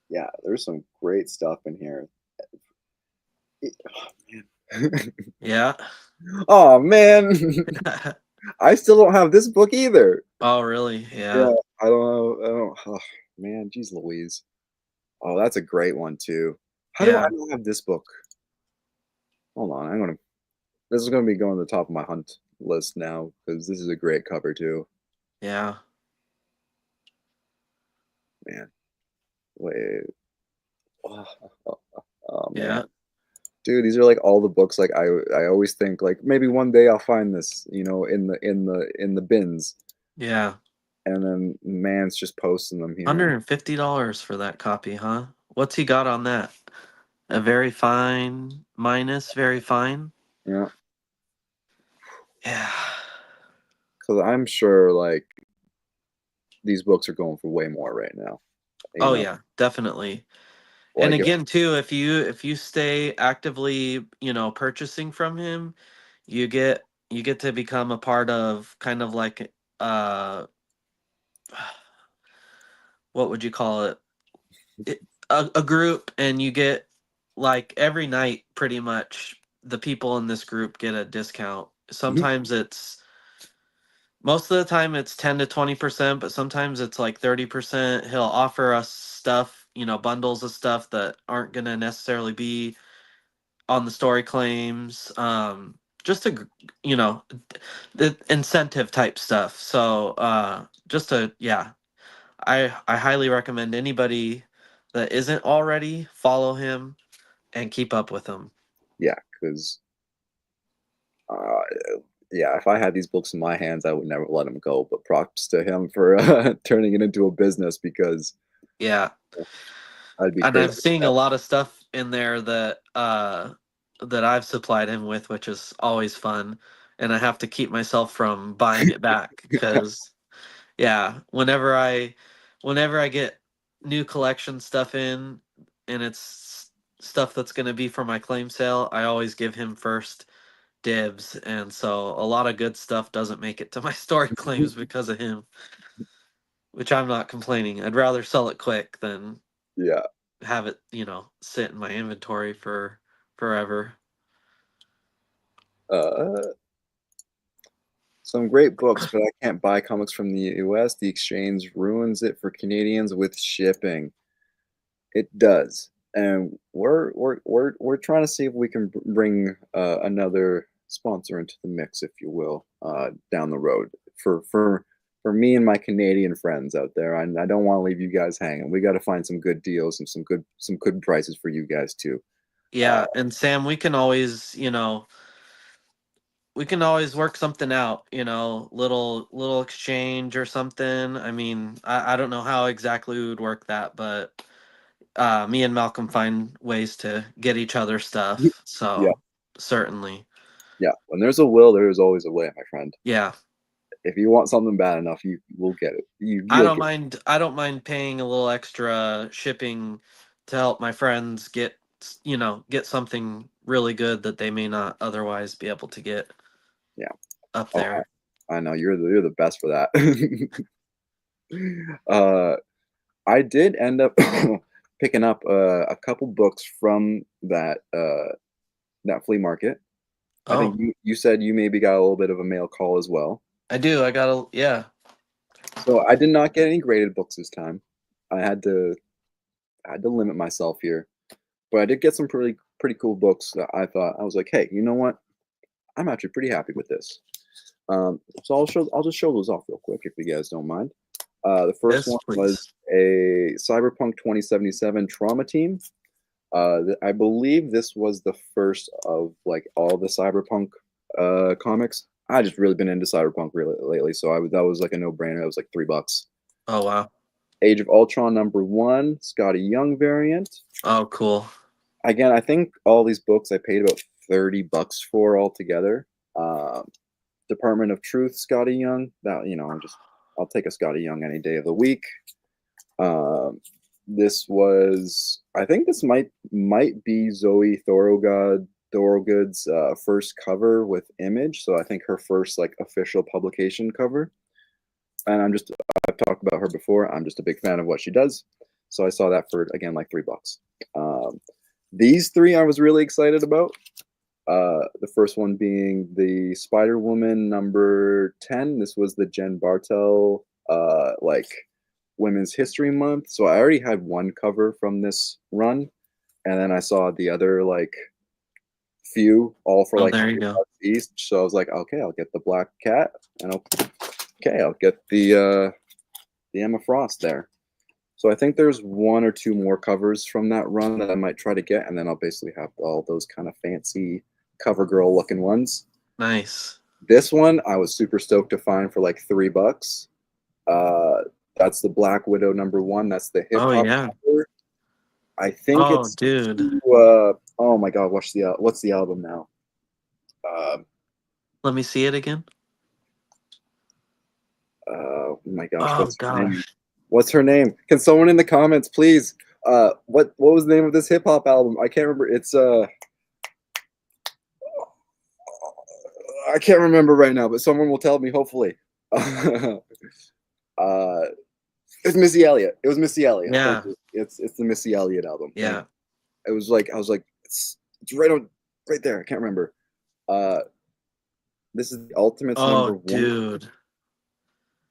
Yeah, there's some great stuff in here. Oh man. Yeah. Oh man. I still don't have this book either. Oh, really? Yeah, Yeah. I don't know. I don't. Oh, man, geez, Louise. Oh, that's a great one too. How do I Yeah. not have this book? Hold on, I'm gonna. This is gonna be going to the top of my hunt list now because this is a great cover too. Yeah. Man, wait. Oh, oh, man, Yeah. dude, these are like all the books. Like I always think like maybe one day I'll find this, in the bins. Yeah. and then man's just posting them here and $150 for that copy, huh? What's he got on that? A very fine minus, very fine. yeah, Yeah. because I'm sure like these books are going for way more right now. You Oh know, yeah, definitely. And like if again, too, if you stay actively, purchasing from him, you get to become a part of kind of like uh what would you call it? A group, and you get like every night pretty much the people in this group get a discount. Mhm. Sometimes it's most of the time it's 10 to 20%, but sometimes it's like 30%. He'll offer us stuff, bundles of stuff that aren't going to necessarily be on the story claims, just to the incentive type stuff. So just to yeah, I highly recommend anybody that isn't already follow him and keep up with him. Yeah, because uh, yeah, if I had these books in my hands, I would never let them go. But props to him for turning it into a business because Yeah, I'd be and crazy. I'm seeing a lot of stuff in there that I've supplied him with, which is always fun, and I have to keep myself from buying it back because yeah, whenever I get new collection stuff in and it's stuff that's going to be for my claim sale, I always give him first dibs, and so a lot of good stuff doesn't make it to my story claims because of him, which I'm not complaining. I'd rather sell it quick than Yeah. have it, sit in my inventory for forever. Uh, some great books, but I can't buy comics from the US. The exchange ruins it for Canadians with shipping. It does. And we're trying to see if we can bring another sponsor into the mix, if you will, down the road for me and my Canadian friends out there. I don't want to leave you guys hanging. We got to find some good deals and some good prices for you guys too. Uh, Yeah, and Sam, we can always work something out, little exchange or something. I mean, I don't know how exactly we would work that, but me and Malcolm find ways to get each other stuff. yeah, So certainly. yeah. When there's a will, there is always a way, my friend. Yeah. If you want something bad enough, you will get it. I You'll don't get mind I don't mind paying a little extra shipping to help my friends get something really good that they may not otherwise be able to get it. Yeah. up Oh, there. I know you're the best for that. uh, I did end up picking up a couple books from that flea market. I think Oh, you said you maybe got a little bit of a mail call as well. I do. I got a yeah. So I did not get any graded books this time. I had to I had to limit myself here, but I did get some pretty cool books that I thought I was like, hey, you know what? I'm actually pretty happy with this. So I'll just show those off real quick if you guys don't mind. The first Yes, one was please. a Cyberpunk 2077 Trauma Team. I believe this was the first of like all the Cyberpunk comics. I just really been into Cyberpunk really lately, so that was like a no brainer. It was like $3. Oh wow. Age of Ultron #1, Scotty Young variant. Oh cool. Again, I think all these books I paid about $30 for altogether. Um, Department of Truth, Scotty Young. That I'll take a Scotty Young any day of the week. Um, this was, I think this might be Zoe Thorogood's first cover with Image. So I think her first like official publication cover. And I've talked about her before. I'm just a big fan of what she does. So I saw that for again like $3. Um, these three I was really excited about. The first one being the Spider Woman #10. This was the Jen Bartel like Women's History Month. So I already had one cover from this run, and then I saw the other like few all for Oh, like there you go. $3 each. So I was like, okay, I'll get the Black Cat, and I'll get the Emma Frost there. So I think there's one or two more covers from that run that I might try to get, and then I'll basically have all those kind of fancy cover girl looking ones. Nice. This one I was super stoked to find for like $3. Uh, that's the Black Widow #1. That's the hip Oh hop yeah. cover. I think Oh it's dude. oh my god, what's the album now? Uh, Let me see it again. oh my gosh, Oh what's her name? gosh. What's her name? Can someone in the comments please? What was the name of this hip hop album? I can't remember. It's I can't remember right now, but someone will tell me hopefully. uh, it's Missy Elliott. It was Missy Elliott. Thank Yeah. you. It's the Missy Elliott album. Thank Yeah. you. It was like I was like it's right there. I can't remember. Uh, this is the Ultimates Oh #1. dude. That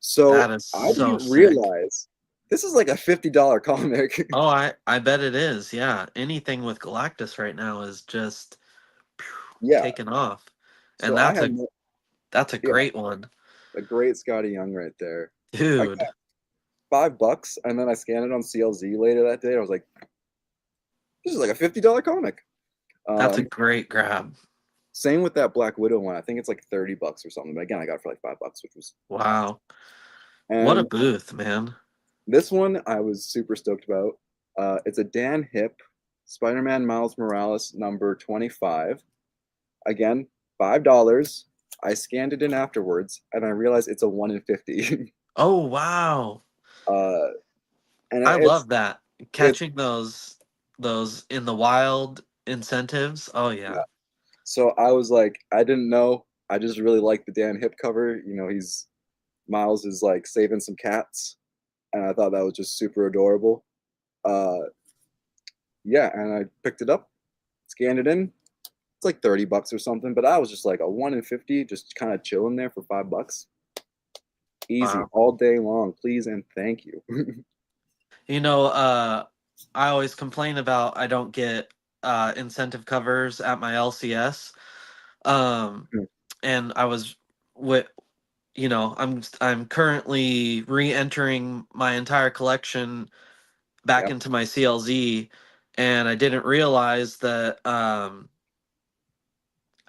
So is I so didn't sick. realize this is like a $50 comic. Oh, I bet it is. Yeah. Anything with Galactus right now is just phew, Yeah. taken off. And So I had no, that's a yeah, great one. a great Scotty Young right there. I got Dude, $5, and then I scanned it on CLZ later that day. I was like, this is like a $50 comic. that's a Um, great grab. Same with that Black Widow one. I think it's like $30 or something. But again, I got it for like $5, which was Wow. What a and booth, man. this one I was super stoked about. It's a Dan Hip Spider-Man Miles Morales #25. Again, $5. I scanned it in afterwards, and I realized it's a 1 in 50. Oh, wow. uh, and I it's love that. it's Catching those in the wild incentives. Oh yeah. yeah. So I was like, I didn't know. I just really like the Dan Hip cover. You know, he's Miles is like saving some cats, and I thought that was just super adorable. Uh, yeah, and I picked it up, scanned it in. It's like $30 or something, but I was just like a 1 in 50, just kind of chilling there for $5. Easy Wow. all day long, please and thank you. You know, I always complain about I don't get incentive covers at my LCS. Um and I was with I'm currently re-entering my entire collection back Yeah. into my CLZ, and I didn't realize that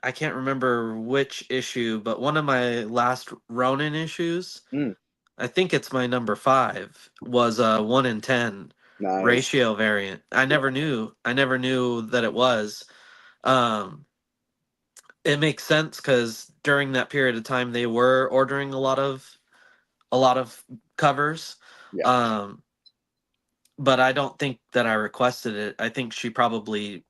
I can't remember which issue, but one of my last Ronin issues, Mm, I think it's my #5, was a 1 in 10 nice. ratio variant. I never knew that it was. Um, it makes sense because during that period of time they were ordering a lot of covers. Yeah. Um, but I don't think that I requested it. I think she probably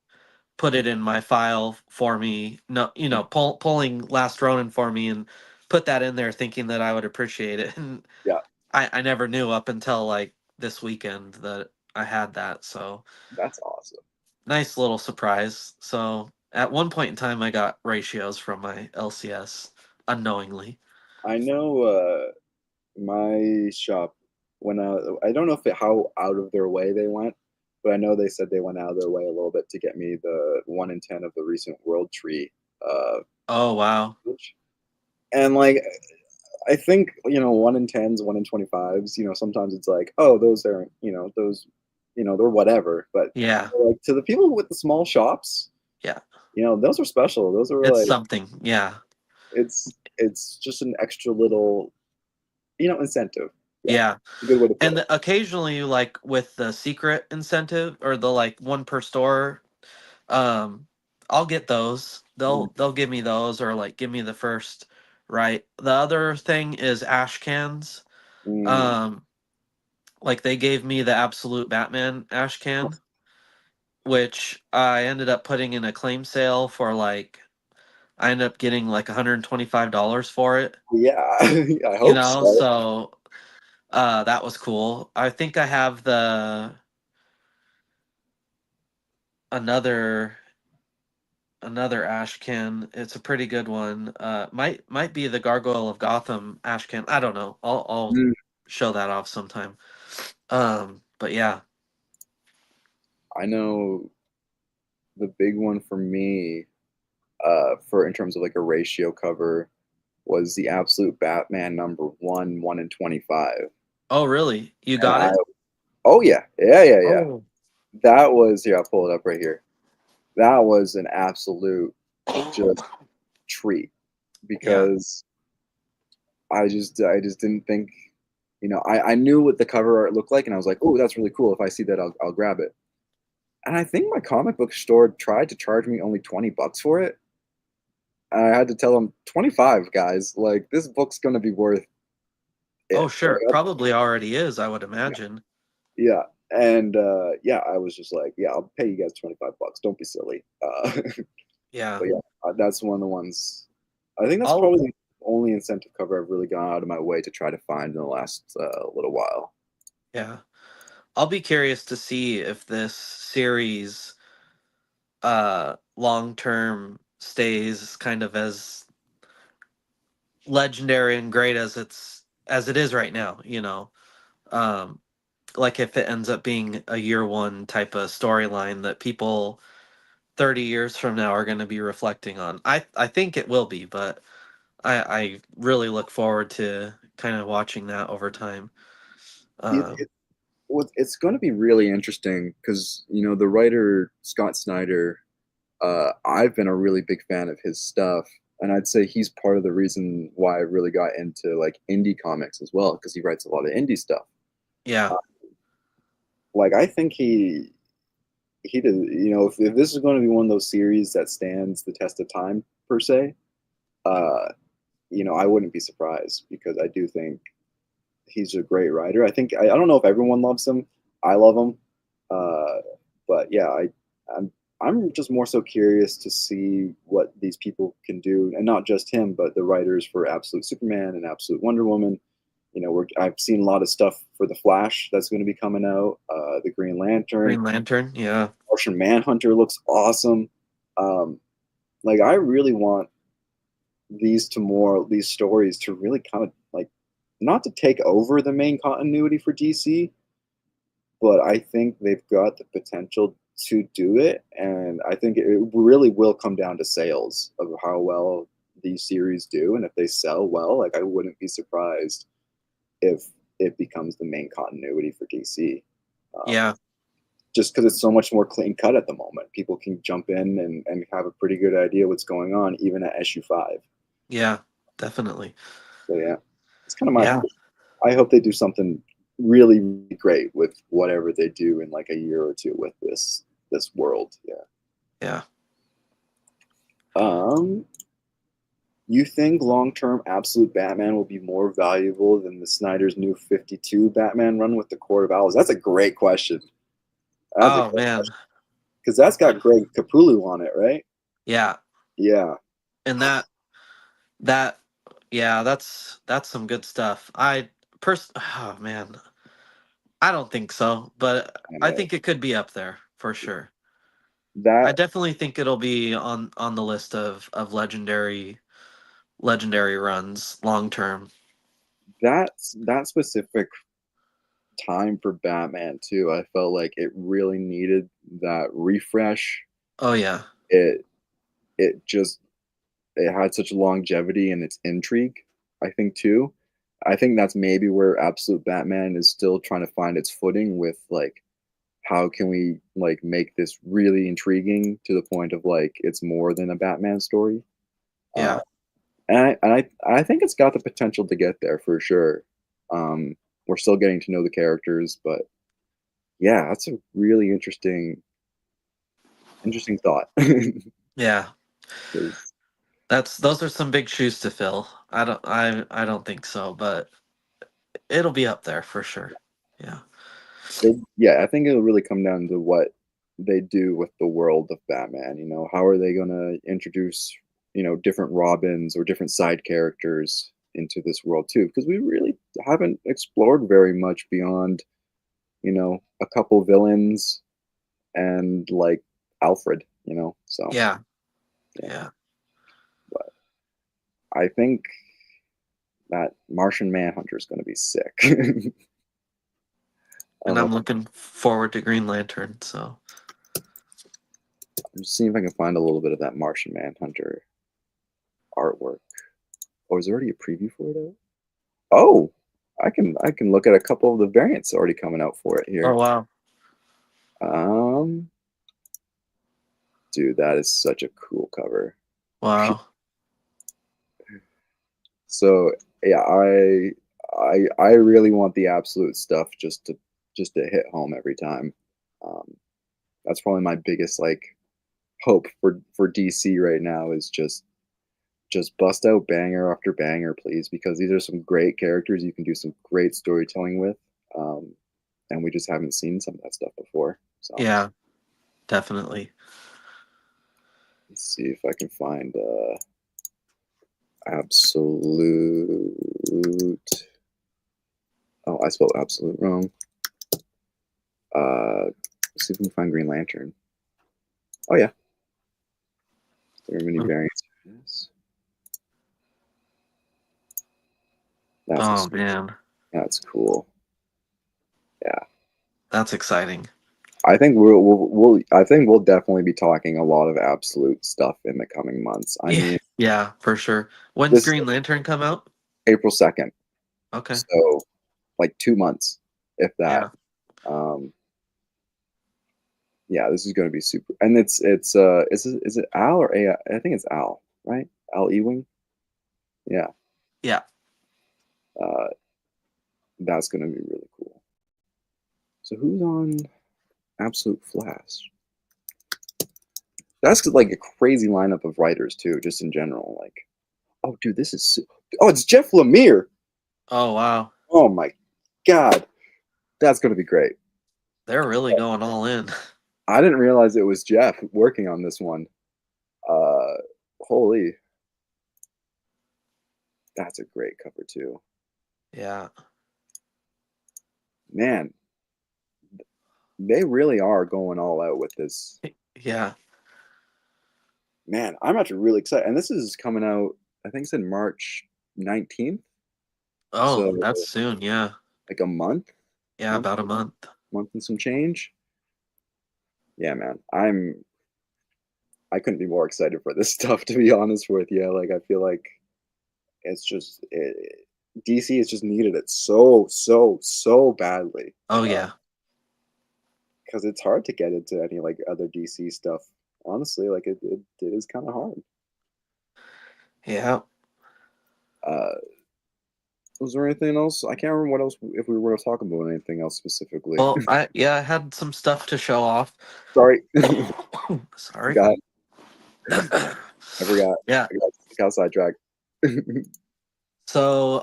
put it in my file for me. No, Mm, pulling Last Ronin for me and put that in there, thinking that I would appreciate it. And yeah. I never knew up until like this weekend that I had that. So That's awesome. nice little surprise. So at one point in time, I got ratios from my LCS unknowingly. I know my shop went out. I don't know how out of their way they went, but I know they said they went out of their way a little bit to get me the 1 in 10 of the recent World Tree. Oh wow, And like I think 1 in 10s, 1 in 25s. Sometimes it's like, oh, those are those, they're whatever. But yeah, like to the people with the small shops, yeah, those are special. Those are it's like something. Yeah, it's just an extra little incentive. Yeah, yeah. a good way to put And it. occasionally, like with the secret incentive or the like one per store, um, I'll get those. Mm, They'll give me those or like give me the first right. The other thing is ash cans. mm. Um, like they gave me the absolute Batman ash can, which I ended up putting in a claim sale for like I ended up getting like $125 for it. Yeah, I hope so. So that was cool. I think I have the another another ash can. It's a pretty good one. Might be the Gargoyle of Gotham ash can. I don't know. I'll Mm, show that off sometime. But yeah. I know the big one for me, for in terms of like a ratio cover, was the absolute Batman #1, 1 in 25. Oh really? You And got it? oh yeah, yeah, yeah, yeah. Oh. That was, here, I'll pull it up right here. That was an absolute just treat. Yeah. because I just didn't think, I knew what the cover art looked like, and I was like, oh, that's really cool. If I see that, I'll grab it. And I think my comic book store tried to charge me only $20 for it. And I had to tell them 25, guys. Like this book's gonna be worth Oh, it. sure. Probably already is, I would imagine. Yeah. And yeah, I was just like, yeah, I'll pay you guys $25. Don't be silly. Yeah. But yeah, that's one of the ones. I think that's I'll probably the only incentive cover I've really gone out of my way to try to find in the last little while. yeah. I'll be curious to see if this series long term stays kind of as legendary and great as it is right now, you know. Um like if it ends up being a year one type of storyline that people 30 years from now are going to be reflecting on. I think it will be, but I really look forward to kind of watching that over time. It, Um, it, it's going to be really interesting because the writer Scott Snyder. I've been a really big fan of his stuff, and I'd say he's part of the reason why I really got into like indie comics as well because he writes a lot of indie stuff. yeah, Uh, like I think he did, if this is going to be one of those series that stands the test of time per se, uh, I wouldn't be surprised because I do think he's a great writer. I don't know if everyone loves him. I love him, uh, but yeah, I'm I'm just more so curious to see what these people can do, and not just him, but the writers for Absolute Superman and Absolute Wonder Woman. I've seen a lot of stuff for the Flash that's going to be coming out. The Green Lantern, Green Lantern. Yeah, Martian Manhunter looks awesome. Um, like I really want these stories to really kind of like not to take over the main continuity for DC, but I think they've got the potential to do it, and I think it really will come down to sales of how well these series do, and if they sell well, like I wouldn't be surprised if it becomes the main continuity for DC. Um, yeah, just because it's so much more clean cut at the moment, people can jump in and have a pretty good idea what's going on, even at issue 5. yeah, definitely. So yeah, it's kind of my. Yeah, I hope they do something really, really great with whatever they do in like a year or two with this world. Yeah. yeah. Um, you think long term Absolute Batman will be more valuable than the Snyder's new 52 Batman run with the Court of Owls? That's a great question. That's a Oh great man, question because that's got Greg Capullo on it, right? yeah. Yeah. And that yeah, that's some good stuff. Oh man, I don't think so, but I Uh, think it could be up there for sure. I that definitely think it'll be on the list of legendary runs long term. that specific time for Batman too. I felt like it really needed that refresh. Oh yeah, It it just it had such longevity in its intrigue, I think too. I think that's maybe where Absolute Batman is still trying to find its footing with like how can we like make this really intriguing to the point of like it's more than a Batman story. Uh, yeah, and I think it's got the potential to get there for sure. We're still getting to know the characters, but yeah, that's a really interesting thought. yeah. 'Cause Those are some big shoes to fill. I don't think so, but it'll be up there for sure. Yeah, yeah, I think it'll really come down to what they do with the world of Batman. How are they going to introduce, different Robins or different side characters into this world too? Because we really haven't explored very much beyond, a couple villains and like Alfred. So yeah, yeah, yeah. but I think that Martian Manhunter is going to be sick. I And don't know. I'm looking forward to Green Lantern. So I'm just seeing if I can find a little bit of that Martian Manhunter artwork. Oh, is there already a preview for it out? Oh, I can look at a couple of the variants already coming out for it oh here. wow, Um, dude, that is such a cool cover. wow. So yeah, I really want the absolute stuff just to hit home every time. Um, that's probably my biggest like hope for DC right now is just bust out banger after banger, please, because these are some great characters you can do some great storytelling with, um, and we just haven't seen some of that stuff before. So Yeah, definitely. let's see if I can find absolute. Oh, I spelled absolute wrong. Let's see if we can find Green Lantern. Oh yeah, there are many Mm. variants for this. That's a, Oh man, that's cool. Yeah, that's exciting. I think we'll definitely be talking a lot of absolute stuff in the coming months. I Yeah, mean, yeah, for sure. When's this Green Lantern come out? April 2nd, Okay. so like 2 months, if that. Yeah. Um, yeah, this is going to be super, and it's is it Al or A? I think it's Al, right? Al Ewing. Yeah, Yeah. uh, that's going to be really cool. So who's on Absolute Flash? That's like a crazy lineup of writers too, just in general. Like, oh, dude, this is oh, it's Jeff Lemire. Oh wow. Oh my god, that's going to be great. They're really going all in. I didn't realize it was Jeff working on this one. Uh, holy, that's a great cover too. Yeah. Man, they really are going all out with this. Yeah. Man, I'm actually really excited. And this is coming out, I think it's in March 19th. Oh, So that's soon. Yeah. like a month, Yeah, month, about a month. month and some change. Yeah, man. I couldn't be more excited for this stuff, to be honest with you. Like, I feel like it's just DC has just needed it so badly. Oh yeah. Because it's hard to get into any like other DC stuff. Honestly, like it is kind of hard. Yeah. Uh, was there anything else? I can't remember what else if we were talking about anything else specifically. Well, I had some stuff to show off. Sorry, Sorry. got I forgot. Yeah. I got sidetracked. So,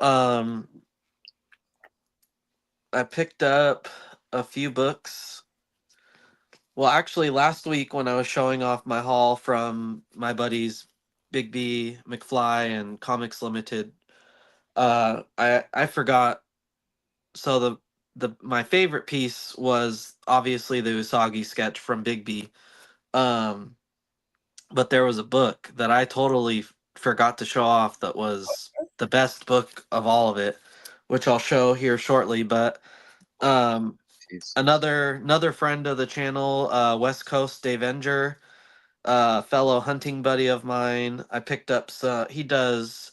I picked up a few books. Well, actually, last week when I was showing off my haul from my buddies Big B, McFly, and Comics Limited, I forgot. So the my favorite piece was obviously the Usagi sketch from Big B. Um, but there was a book that I totally forgot to show off that was the best book of all of it, which I'll show here shortly. But um, Jeez. another friend of the channel, West Coast Davenger, fellow hunting buddy of mine. I picked up some. He does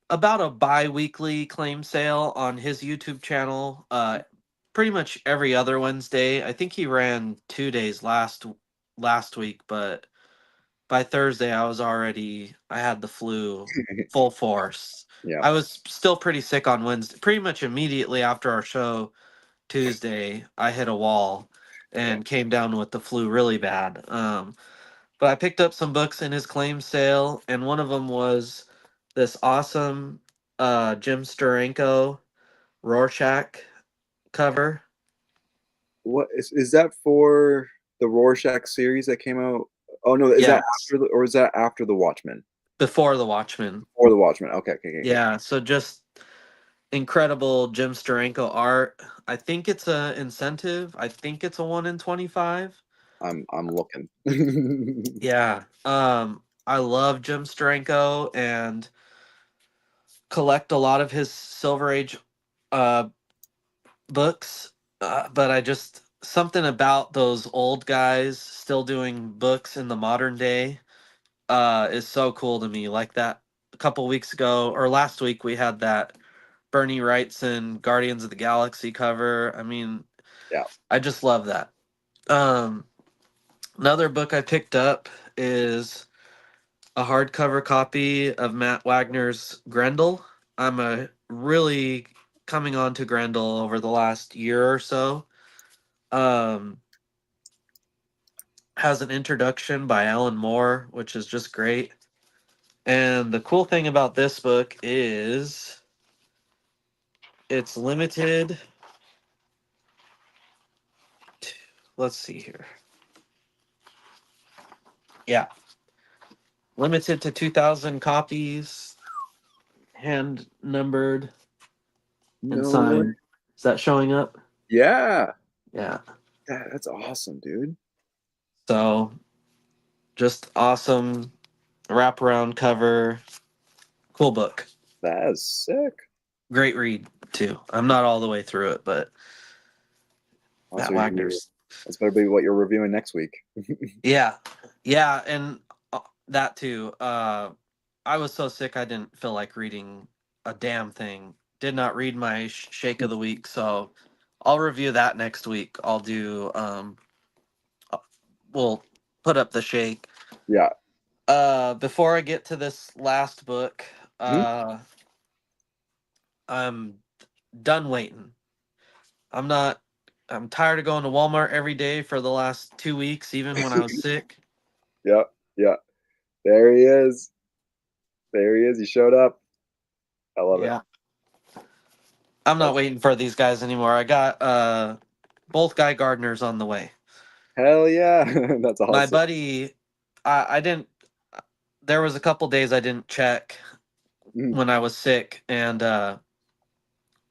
about a bi-weekly claim sale on his YouTube channel. Pretty much every other Wednesday. I think he ran 2 days last week, but by Thursday I had the flu full force. Yeah, I was still pretty sick on Wednesday. Pretty much immediately after our show Tuesday, I hit a wall yeah. and came down with the flu really bad. But I picked up some books in his claim sale, and one of them was this awesome Jim Steranko Rorschach cover. What is that for the Rorschach series that came out? Oh no, is that Yes, after the or is that after the Watchmen? before the Watchmen. Or the Watchmen? Okay, okay, okay, okay. Yeah, so just incredible Jim Steranko art. I think it's a incentive. I think it's a 1 in 25. I'm looking. Yeah. I love Jim Steranko and collect a lot of his Silver Age uh books. But I just something about those old guys still doing books in the modern day is so cool to me. Like that a couple weeks ago or last week we had that Bernie Wrightson Guardians of the Galaxy cover. I mean, Yeah. I just love that. Um, Another book I picked up is a hardcover copy of Matt Wagner's Grendel. I'm a really coming on to Grendel over the last year or so. Um, has an introduction by Alan Moore, which is just great. And the cool thing about this book is it's limited. Let's see here. Yeah, limited to 2,000 copies, hand numbered and No way. signed. Is that showing up? Yeah. Yeah. That's awesome, dude. So just awesome wraparound cover. Cool book. That is sick. Great read too. I'm not all the way through it, but Matt Also, Wagner's. that's better be what you're reviewing next week. Yeah, yeah, and that too. I was so sick I didn't feel like reading a damn thing. Did not read my shake of the week, so I'll review that next week. I'll do. Uh, we'll put up the shake. Yeah. Before I get to this last book, Mhm. uh, I'm done waiting. I'm not. I'm tired of going to Walmart every day for the last 2 weeks, even when I was sick. Yeah. Yeah. There he is. There he is. He showed up. I love it. Yeah. I'm not That's waiting for these guys anymore. I got both Guy Gardners on the way. hell yeah. That's My awesome. buddy, I didn't. There was a couple days I didn't check Mhm. when I was sick, and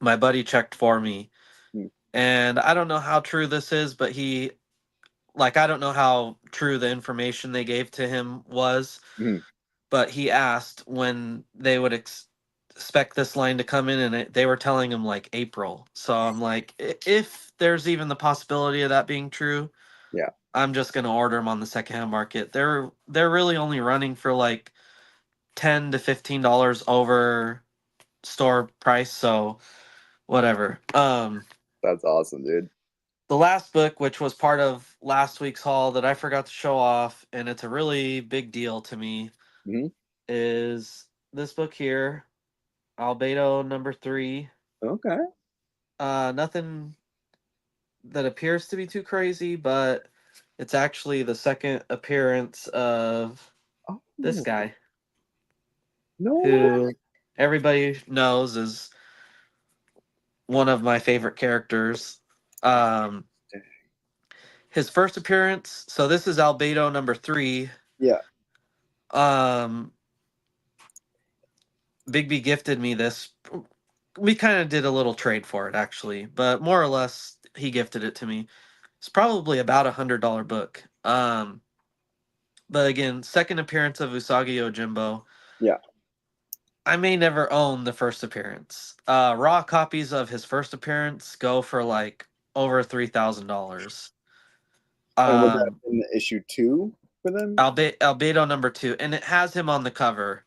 my buddy checked for me. Mhm. And I don't know how true this is, but I don't know how true the information they gave to him was, Mhm. but he asked when they would expect this line to come in, and they were telling him like April. So I'm like, if there's even the possibility of that being true, Yeah. I'm just gonna order them on the secondhand market. They're really only running for like $10 to $15 over store price, so whatever. That's awesome, dude. The last book, which was part of last week's haul that I forgot to show off, and it's a really big deal to me, Hmm. is this book here, Albedo number 3. Okay. Nothing that appears to be too crazy, but it's actually the second appearance of Oh, this guy, no way. who everybody knows is one of my favorite characters. Um, his first appearance, so this is Albedo number 3. Yeah. Um, Bigby gifted me this. We kind of did a little trade for it, actually, but more or less, he gifted it to me. It's probably about $100 book. But again, second appearance of Usagi Yojimbo. Yeah. I may never own the first appearance. Raw copies of his first appearance go for like over $3,000. And was that Um, in issue 2 for them? Albedo number 2, and it has him on the cover.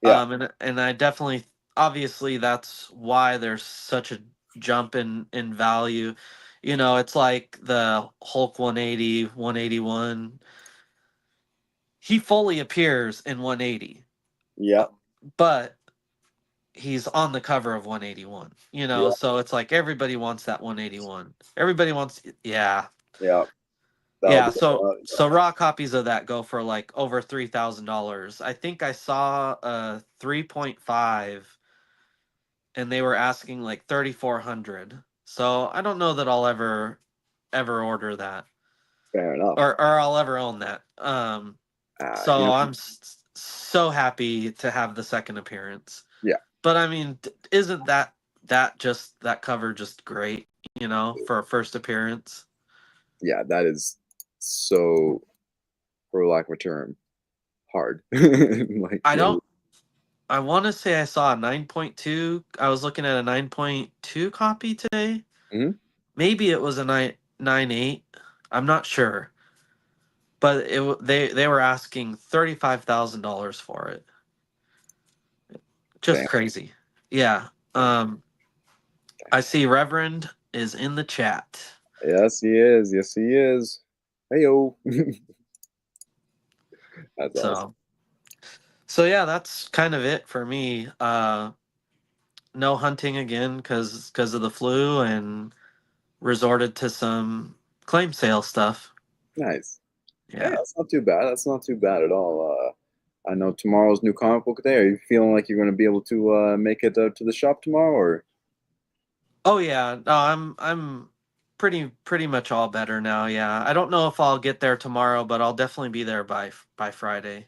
Yeah. And I definitely, obviously, that's why there's such a jump in value. It's like the Hulk 180, 181. He fully appears in 180, Yeah. but he's on the cover of 181. Yeah. So it's like everybody wants that 181. Everybody wants, yeah. Yeah. That'll Yeah, be so raw copies of that go for like over $3,000. I think I saw a 3.5 and they were asking like 3,400. So I don't know that I'll ever order that, fair enough. or I'll ever own that. You So know, I'm so happy to have the second appearance. yeah. But I mean, isn't that cover just great, for a first appearance? Yeah, that is so, for lack of a term, hard. Like, I yeah. don't I want to say I saw a 9.2. I was looking at a 9.2 copy today. Mhm. Maybe it was a 9.8. I'm not sure. But they were asking $35,000 for it. Just Damn. crazy. Yeah. I see Reverend is in the chat. Yes, he is. Yes, he is. Hey, yo. That's awesome. So So yeah, that's kind of it for me. No hunting again because of the flu, and resorted to some claim sale stuff. Nice. Hey, Yeah. that's not too bad. That's not too bad at all. I know tomorrow's new comic book day. Are you feeling like you're going to be able to make it to the shop tomorrow, or Oh yeah. No, I'm pretty much all better now. Yeah. I don't know if I'll get there tomorrow, but I'll definitely be there by Friday.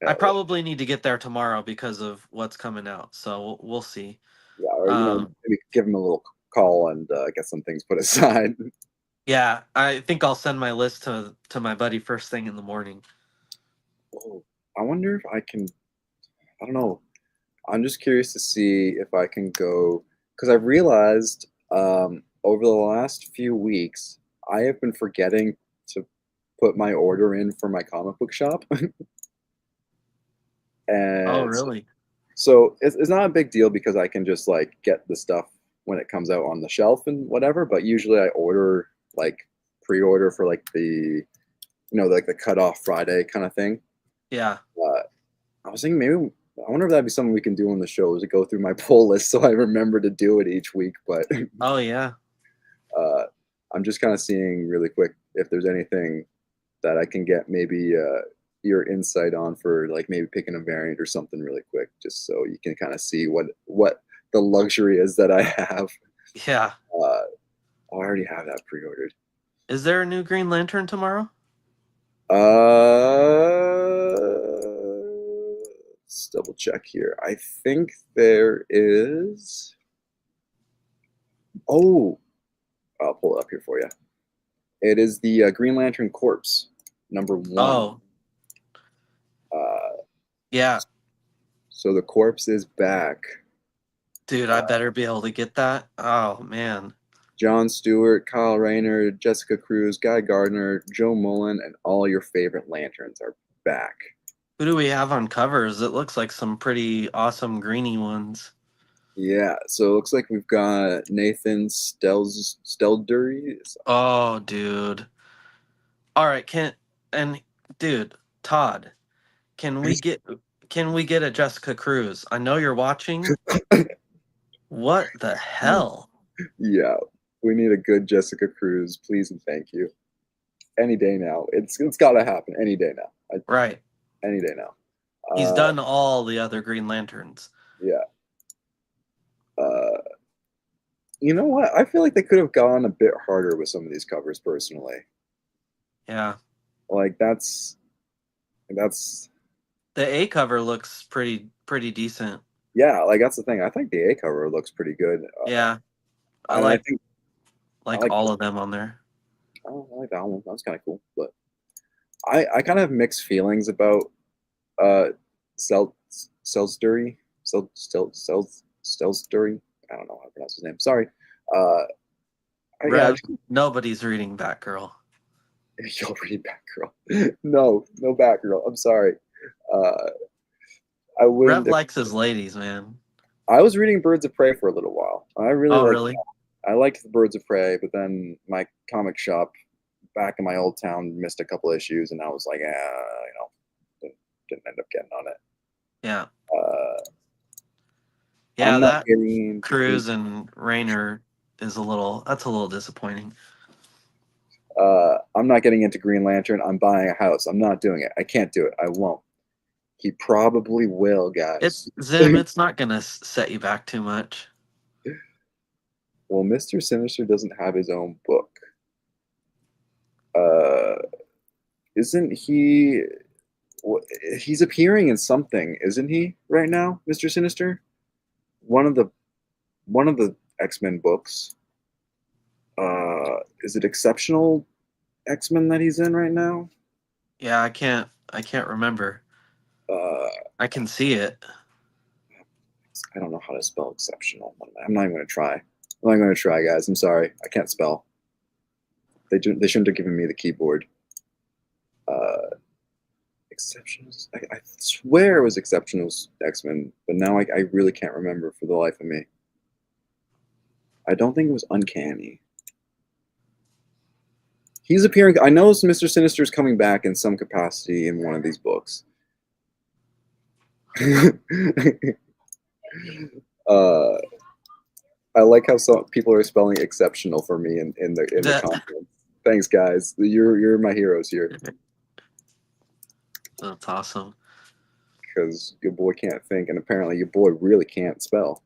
I hell yeah, probably need to get there tomorrow because of what's coming out. So we'll see. yeah, or Um, maybe give him a little call and get some things put aside. yeah, I think I'll send my list to my buddy first thing in the morning. Oh, I wonder if I can. I don't know. I'm just curious to see if I can go because I've realized over the last few weeks I have been forgetting to put my order in for my comic book shop, Oh, and really? so it's not a big deal because I can just like get the stuff when it comes out on the shelf and whatever. But usually I order like pre-order for like like the cutoff Friday kind of thing. Yeah. Uh, I was thinking maybe I wonder if that'd be something we can do on the show is to go through my pull list so I remember to do it each week. But Oh, yeah. uh, I'm just kind of seeing really quick if there's anything that I can get maybe your insight on for like maybe picking a variant or something really quick, just so you can kind of see what the luxury is that I have. Yeah. Uh, I already have that pre-ordered. Is there a new Green Lantern tomorrow? Let's double check here. I think there is. Oh, I'll pull it up here for you. It is the Green Lantern Corpse #1. Oh, Uh, yeah. so the corpse is back. Dude, I better be able to get that. Oh, man. John Stewart, Kyle Rayner, Jessica Cruz, Guy Gardner, Joe Mullen, and all your favorite lanterns are back. Who do we have on covers? It looks like some pretty awesome greeny ones. Yeah, so it looks like we've got Nathan Steldury. Oh, dude. All right, and dude, Todd, can we get can we get a Jessica Cruz? I know you're watching. What the hell? Yeah, we need a good Jessica Cruz, please and thank you. Any day now. It's got to happen any day now. Right. Any day now. He's Uh, done all the other Green Lanterns. yeah. Uh, you know what? I feel like they could have gone a bit harder with some of these covers personally. Yeah. Like that's The A cover looks pretty decent. yeah, like that's the thing. I think the A cover looks pretty good. Yeah. I And I like think I like like all of them on there. oh, I like that one. That's kind of cool. But I kind of have mixed feelings about uh Selsbury. Selsbury. I don't know how to pronounce his name. Sorry. Uh yeah, I Rev, just, nobody's reading Batgirl. you'll read Batgirl. No, no Batgirl. I'm sorry. Uh I Rev wouldn't if likes his ladies, man. I was reading Birds of Prey for a little while. I really Oh, liked really? I liked the Birds of Prey, but then my comic shop back in my old town missed a couple issues, and I was like, didn't end up getting on it. Yeah. Uh, Yeah, I'm not that getting into Green. Cruz and Rayner is that's a little disappointing. I'm not getting into Green Lantern. I'm buying a house. I'm not doing it. I can't do it. I won't. He probably will, guys. It's not gonna set you back too much. Well, Mr. Sinister doesn't have his own book. Uh, isn't he? He's appearing in something, isn't he? Right now, Mr. Sinister. One of the one of the X-Men books. Is it Exceptional X-Men that he's in right now? Yeah, I can't remember. Uh, I can see it. I don't know how to spell exceptional. I'm not even going to try. I'm not even going to try, guys. I'm sorry. I can't spell. They shouldn't have given me the keyboard. Uh, Exceptionals. I swear it was Exceptionals X-Men, but now I really can't remember for the life of me. I don't think it was Uncanny. He's appearing. I know Mr. Sinister is coming back in some capacity in one of these books. uh, I like how some people are spelling exceptional for me in the That- comments. Thanks, guys. You're my heroes here That's awesome. because your boy can't think, and apparently your boy really can't spell.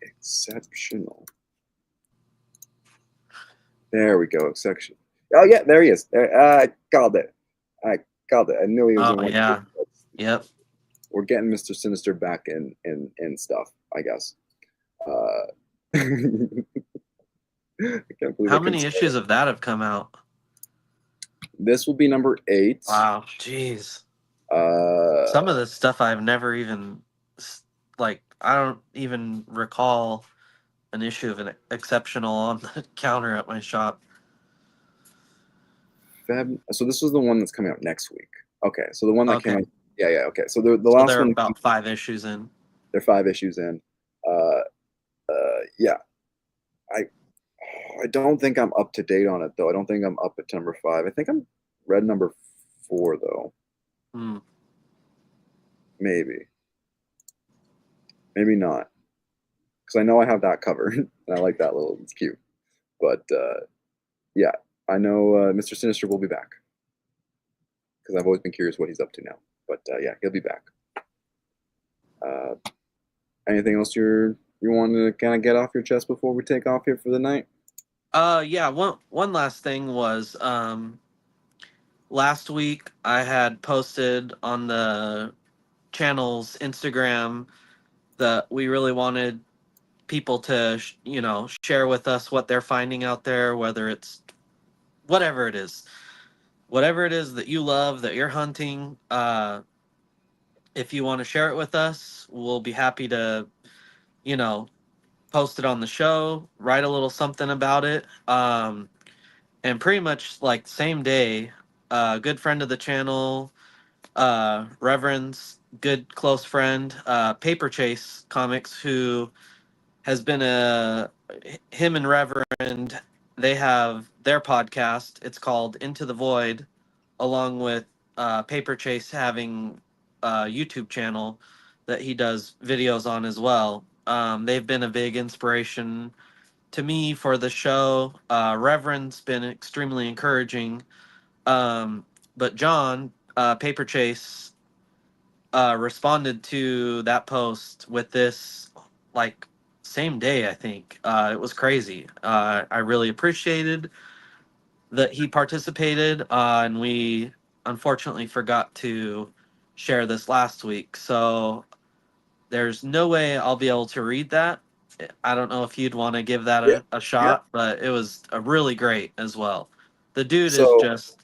Exceptional. There we go. Section. Oh yeah, there he is. I called it. I called it. I knew he was Oh in one. yeah. Yep. We're getting Mr. Sinister back in stuff, I guess. I can't believe I How couldn't many spell issues it. of that have come out? This will be number 8. Wow. Jeez. Uh, Some of this stuff I've never even like. I don't even recall an issue of an exceptional on the counter at my shop. So this was the one that's coming out next week. Okay, so the one that came Okay. out. Yeah, yeah. Okay, so the So last they're one, about 5 issues in. they're 5 issues in. Uh, yeah. I I don't think I'm up to date on it though. I don't think I'm up at number 5. I think I'm read number 4 though. Hmm. Maybe, maybe not, because I know I have that cover and I like that little. It's cute. But yeah, I know Mr. Sinister will be back because I've always been curious what he's up to now. But yeah, he'll be back. Uh, anything else you want to kind of get off your chest before we take off here for the night? Yeah, one last thing was last week I had posted on the channel's Instagram that we really wanted people to share with us what they're finding out there, whether it's whatever it is. Whatever it is that you love that you're hunting, if you want to share it with us, we'll be happy to, you know, post it on the show, write a little something about it. And pretty much like same day, a good friend of the channel, Reverend's good close friend, Paper Chase Comics, who has been him and Reverend, they have their podcast. It's called Into the Void, along with Paper Chase having a YouTube channel that he does videos on as well. They've been a big inspiration to me for the show. Reverend's been extremely encouraging. But John, Paper Chase, responded to that post with this like same day, I think. It was crazy. I really appreciated that he participated, and we unfortunately forgot to share this last week. So there's no way I'll be able to read that. I don't know if you'd want to give that Yeah, a yeah. shot, but it was a really great as well. The dude is So just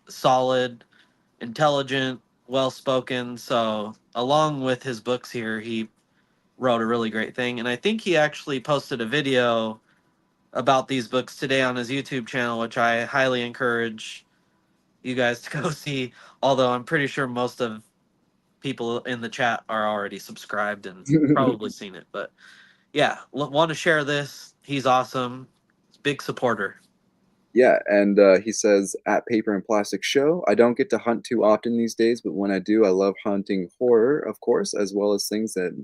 solid, intelligent, well spoken. So, along with his books here, he wrote a really great thing. And I think he actually posted a video about these books today on his YouTube channel, which I highly encourage you guys to go see. Although I'm pretty sure most of people in the chat are already subscribed and probably seen it. But yeah, want to share this. He's awesome. Big supporter. yeah, and he says at Paper and Plastic Show, I don't get to hunt too often these days, but when I do, I love hunting horror, of course, as well as things that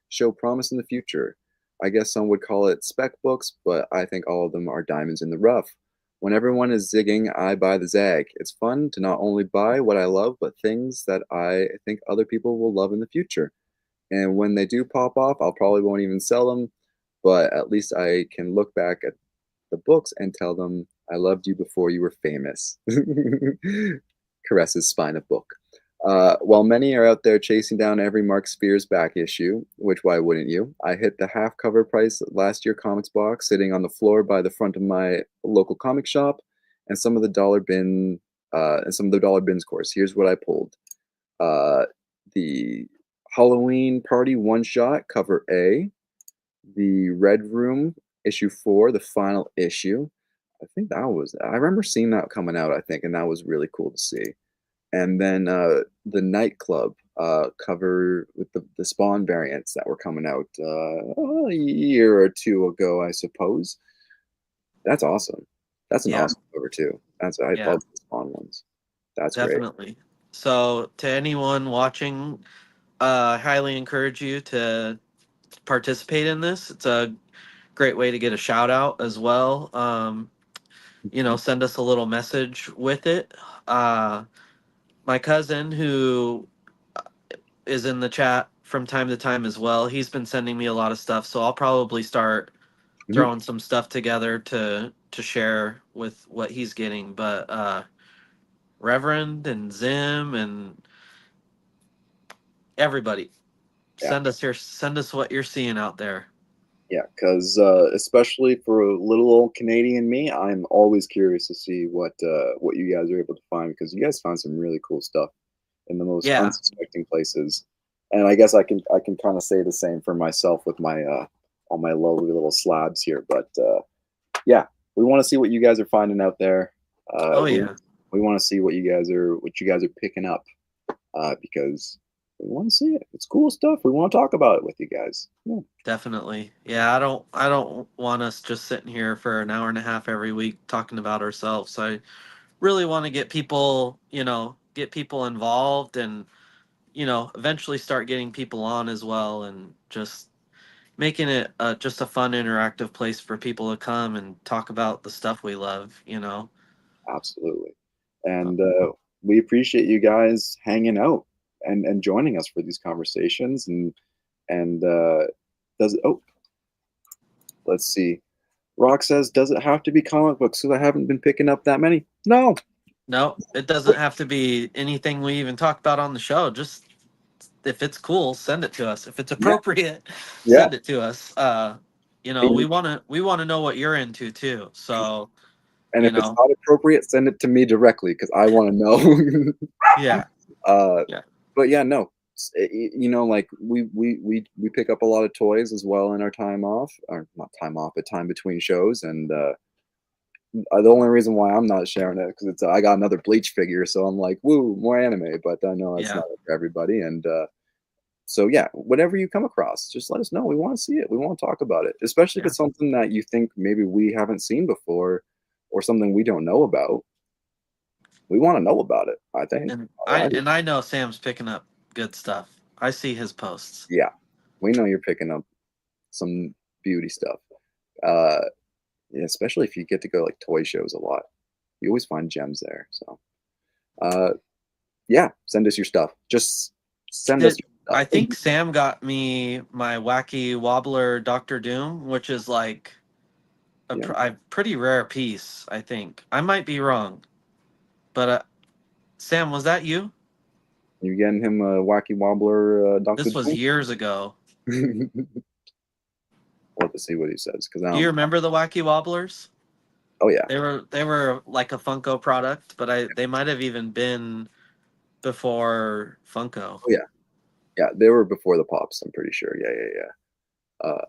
show promise in the future. I guess some would call it spec books, but I think all of them are diamonds in the rough. When everyone is zigging, I buy the zag. It's fun to not only buy what I love, but things that I think other people will love in the future. And when they do pop off, I'll probably won't even sell them, but at least I can look back at the books and tell them I loved you before you were famous. Caresses spine of book. While many are out there chasing down every Mark Spears back issue, which why wouldn't you? I hit the half cover price last year comics box sitting on the floor by the front of my local comic shop, and some of the dollar bins course. Here's what I pulled. The Halloween Party one shot cover A, the Red Room issue 4, the final issue. I remember seeing that coming out, I think, and that was really cool to see. And then the Nightclub cover with the Spawn variants that were coming out a year or two ago, I suppose. That's awesome. That's an Yeah, awesome cover too. I yeah, love the Spawn ones. That's great. definitely. So, to anyone watching, highly encourage you to participate in this. It's a great way to get a shout out as well. Send us a little message with it. Uh, my cousin, who is in the chat from time to time as well, he's been sending me a lot of stuff. So I'll probably start Mhm. throwing some stuff together to share with what he's getting. But Reverend and Zim and everybody, Yeah. send us what you're seeing out there. Yeah, because especially for little old Canadian me, I'm always curious to see what you guys are able to find because you guys found some really cool stuff in the most Yeah. unsuspecting places. And I guess I can kind of say the same for myself with my all my lovely little slabs here. But yeah, we want to see what you guys are finding out there. Uh, Oh we yeah. we want to see what you guys are picking up because we want to see it. It's cool stuff. We want to talk about it with you guys. Yeah, Definitely. Yeah, I don't want us just sitting here for an hour and a half every week talking about ourselves. I really want to get people involved and, eventually start getting people on as well and just making it just a fun interactive place for people to come and talk about the stuff we love. absolutely. Uh, And we appreciate you guys hanging out and joining us for these conversations and does it, oh, let's see. Rock says, does it have to be comic books? So I haven't been picking up that many. No. no, it doesn't have to be anything we even talk about on the show. Just if it's cool, send it to us. If it's Yeah. appropriate, Yeah. send it to us. We And want to know what you're into too. So, and you if it's know, not appropriate, send it to me directly because I want to know. yeah, uh, yeah, but yeah, no. Like we pick up a lot of toys as well in our time off, or not time off, but time between shows. And the only reason why I'm not sharing it because it's I got another Bleach figure, so I'm like, woo, more anime. But I know it's yeah, not for everybody, and so yeah, whatever you come across, just let us know. We want to see it. We want to talk about it, especially if yeah. it's something that you think maybe we haven't seen before, or something we don't know about. We want to know about it. I think. And Oh, I I do. and I know Sam's picking up good stuff. I see his posts. Yeah, we know you're picking up some beauty stuff. Uh, yeah, especially if you get to go like toy shows a lot, you always find gems there. So, uh, yeah, send us your stuff. Just send us Did your I stuff. think Sam got me my wacky wobbler Doctor Doom, which is like Yeah, a pretty rare piece. I think I might be wrong, but Sam, was that you? you getting him a wacky wobbler, Doctor This was Doom? years ago. We'll have to see what he says because I Do you don't. remember the wacky wobblers? Oh yeah, They were like a Funko product, but they might have even been before Funko. oh yeah, yeah. They were before the pops. I'm pretty sure. Yeah, yeah, yeah.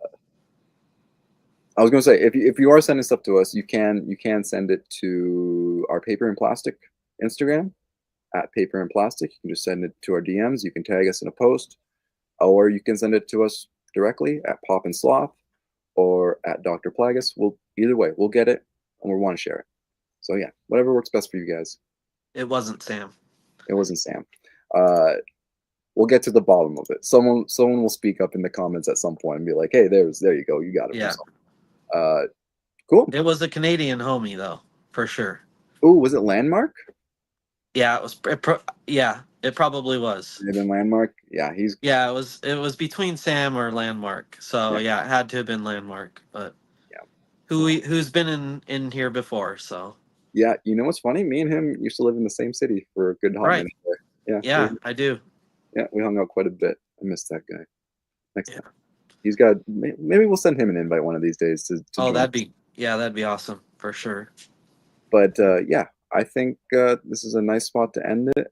I was gonna say if you are sending stuff to us, you can send it to our paper and plastic Instagram at paper and plastic. You can just send it to our DMs. You can tag us in a post, or you can send it to us directly at Pop and Sloth or at Dr. Plagus. We'll either way, we'll get it and we want to share it. So yeah, whatever works best for you guys. It wasn't Sam. It wasn't Sam. Uh, we'll get to the bottom of it. Someone will speak up in the comments at some point and be like, "Hey, there you go. You got it from Yeah, someone." Cool. it was a Canadian homie though, for sure. Oh, was it Landmark? Yeah, yeah, it probably was. Maybe Landmark. Yeah, he's Yeah, it was between Sam or Landmark. So yeah, yeah, it had to have been Landmark. But yeah. who's been in here before? So Yeah, you know what's funny? Me and him used to live in the same city for a good hot right, minute there. Yeah, yeah, I do. we hung out quite a bit. I miss that guy. Next Yeah. time, maybe we'll send him an invite one of these days to Oh, join. that'd be awesome for sure. But yeah, I think this is a nice spot to end it.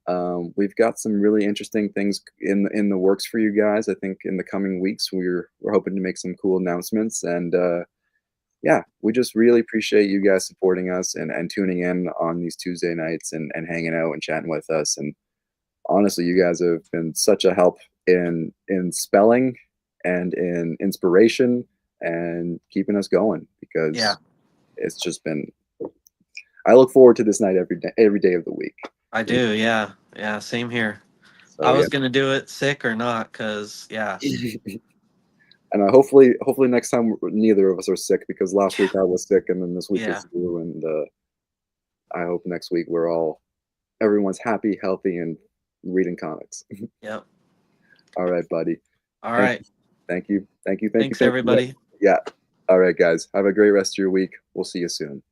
We've got some really interesting things in the works for you guys. I think in the coming weeks we're hoping to make some cool announcements and. Yeah, we just really appreciate you guys supporting us and tuning in on these Tuesday nights and hanging out and chatting with us. And honestly, you guys have been such a help in spelling and in inspiration and keeping us going Yeah, because it's just been. I look forward to this night every day of the week. I do. Yeah, yeah, same here. I So was gonna do it sick or not, cause yeah, yeah. And hopefully next time neither of us are sick, because last week I was sick and then this week yeah, is you, and I hope next week everyone's happy, healthy, and reading comics. yep. All right, buddy. All Thank right. you. Thank you. Thank you. Thank you. Thanks, Thank you. everybody. Yeah. All right, guys. Have a great rest of your week. We'll see you soon.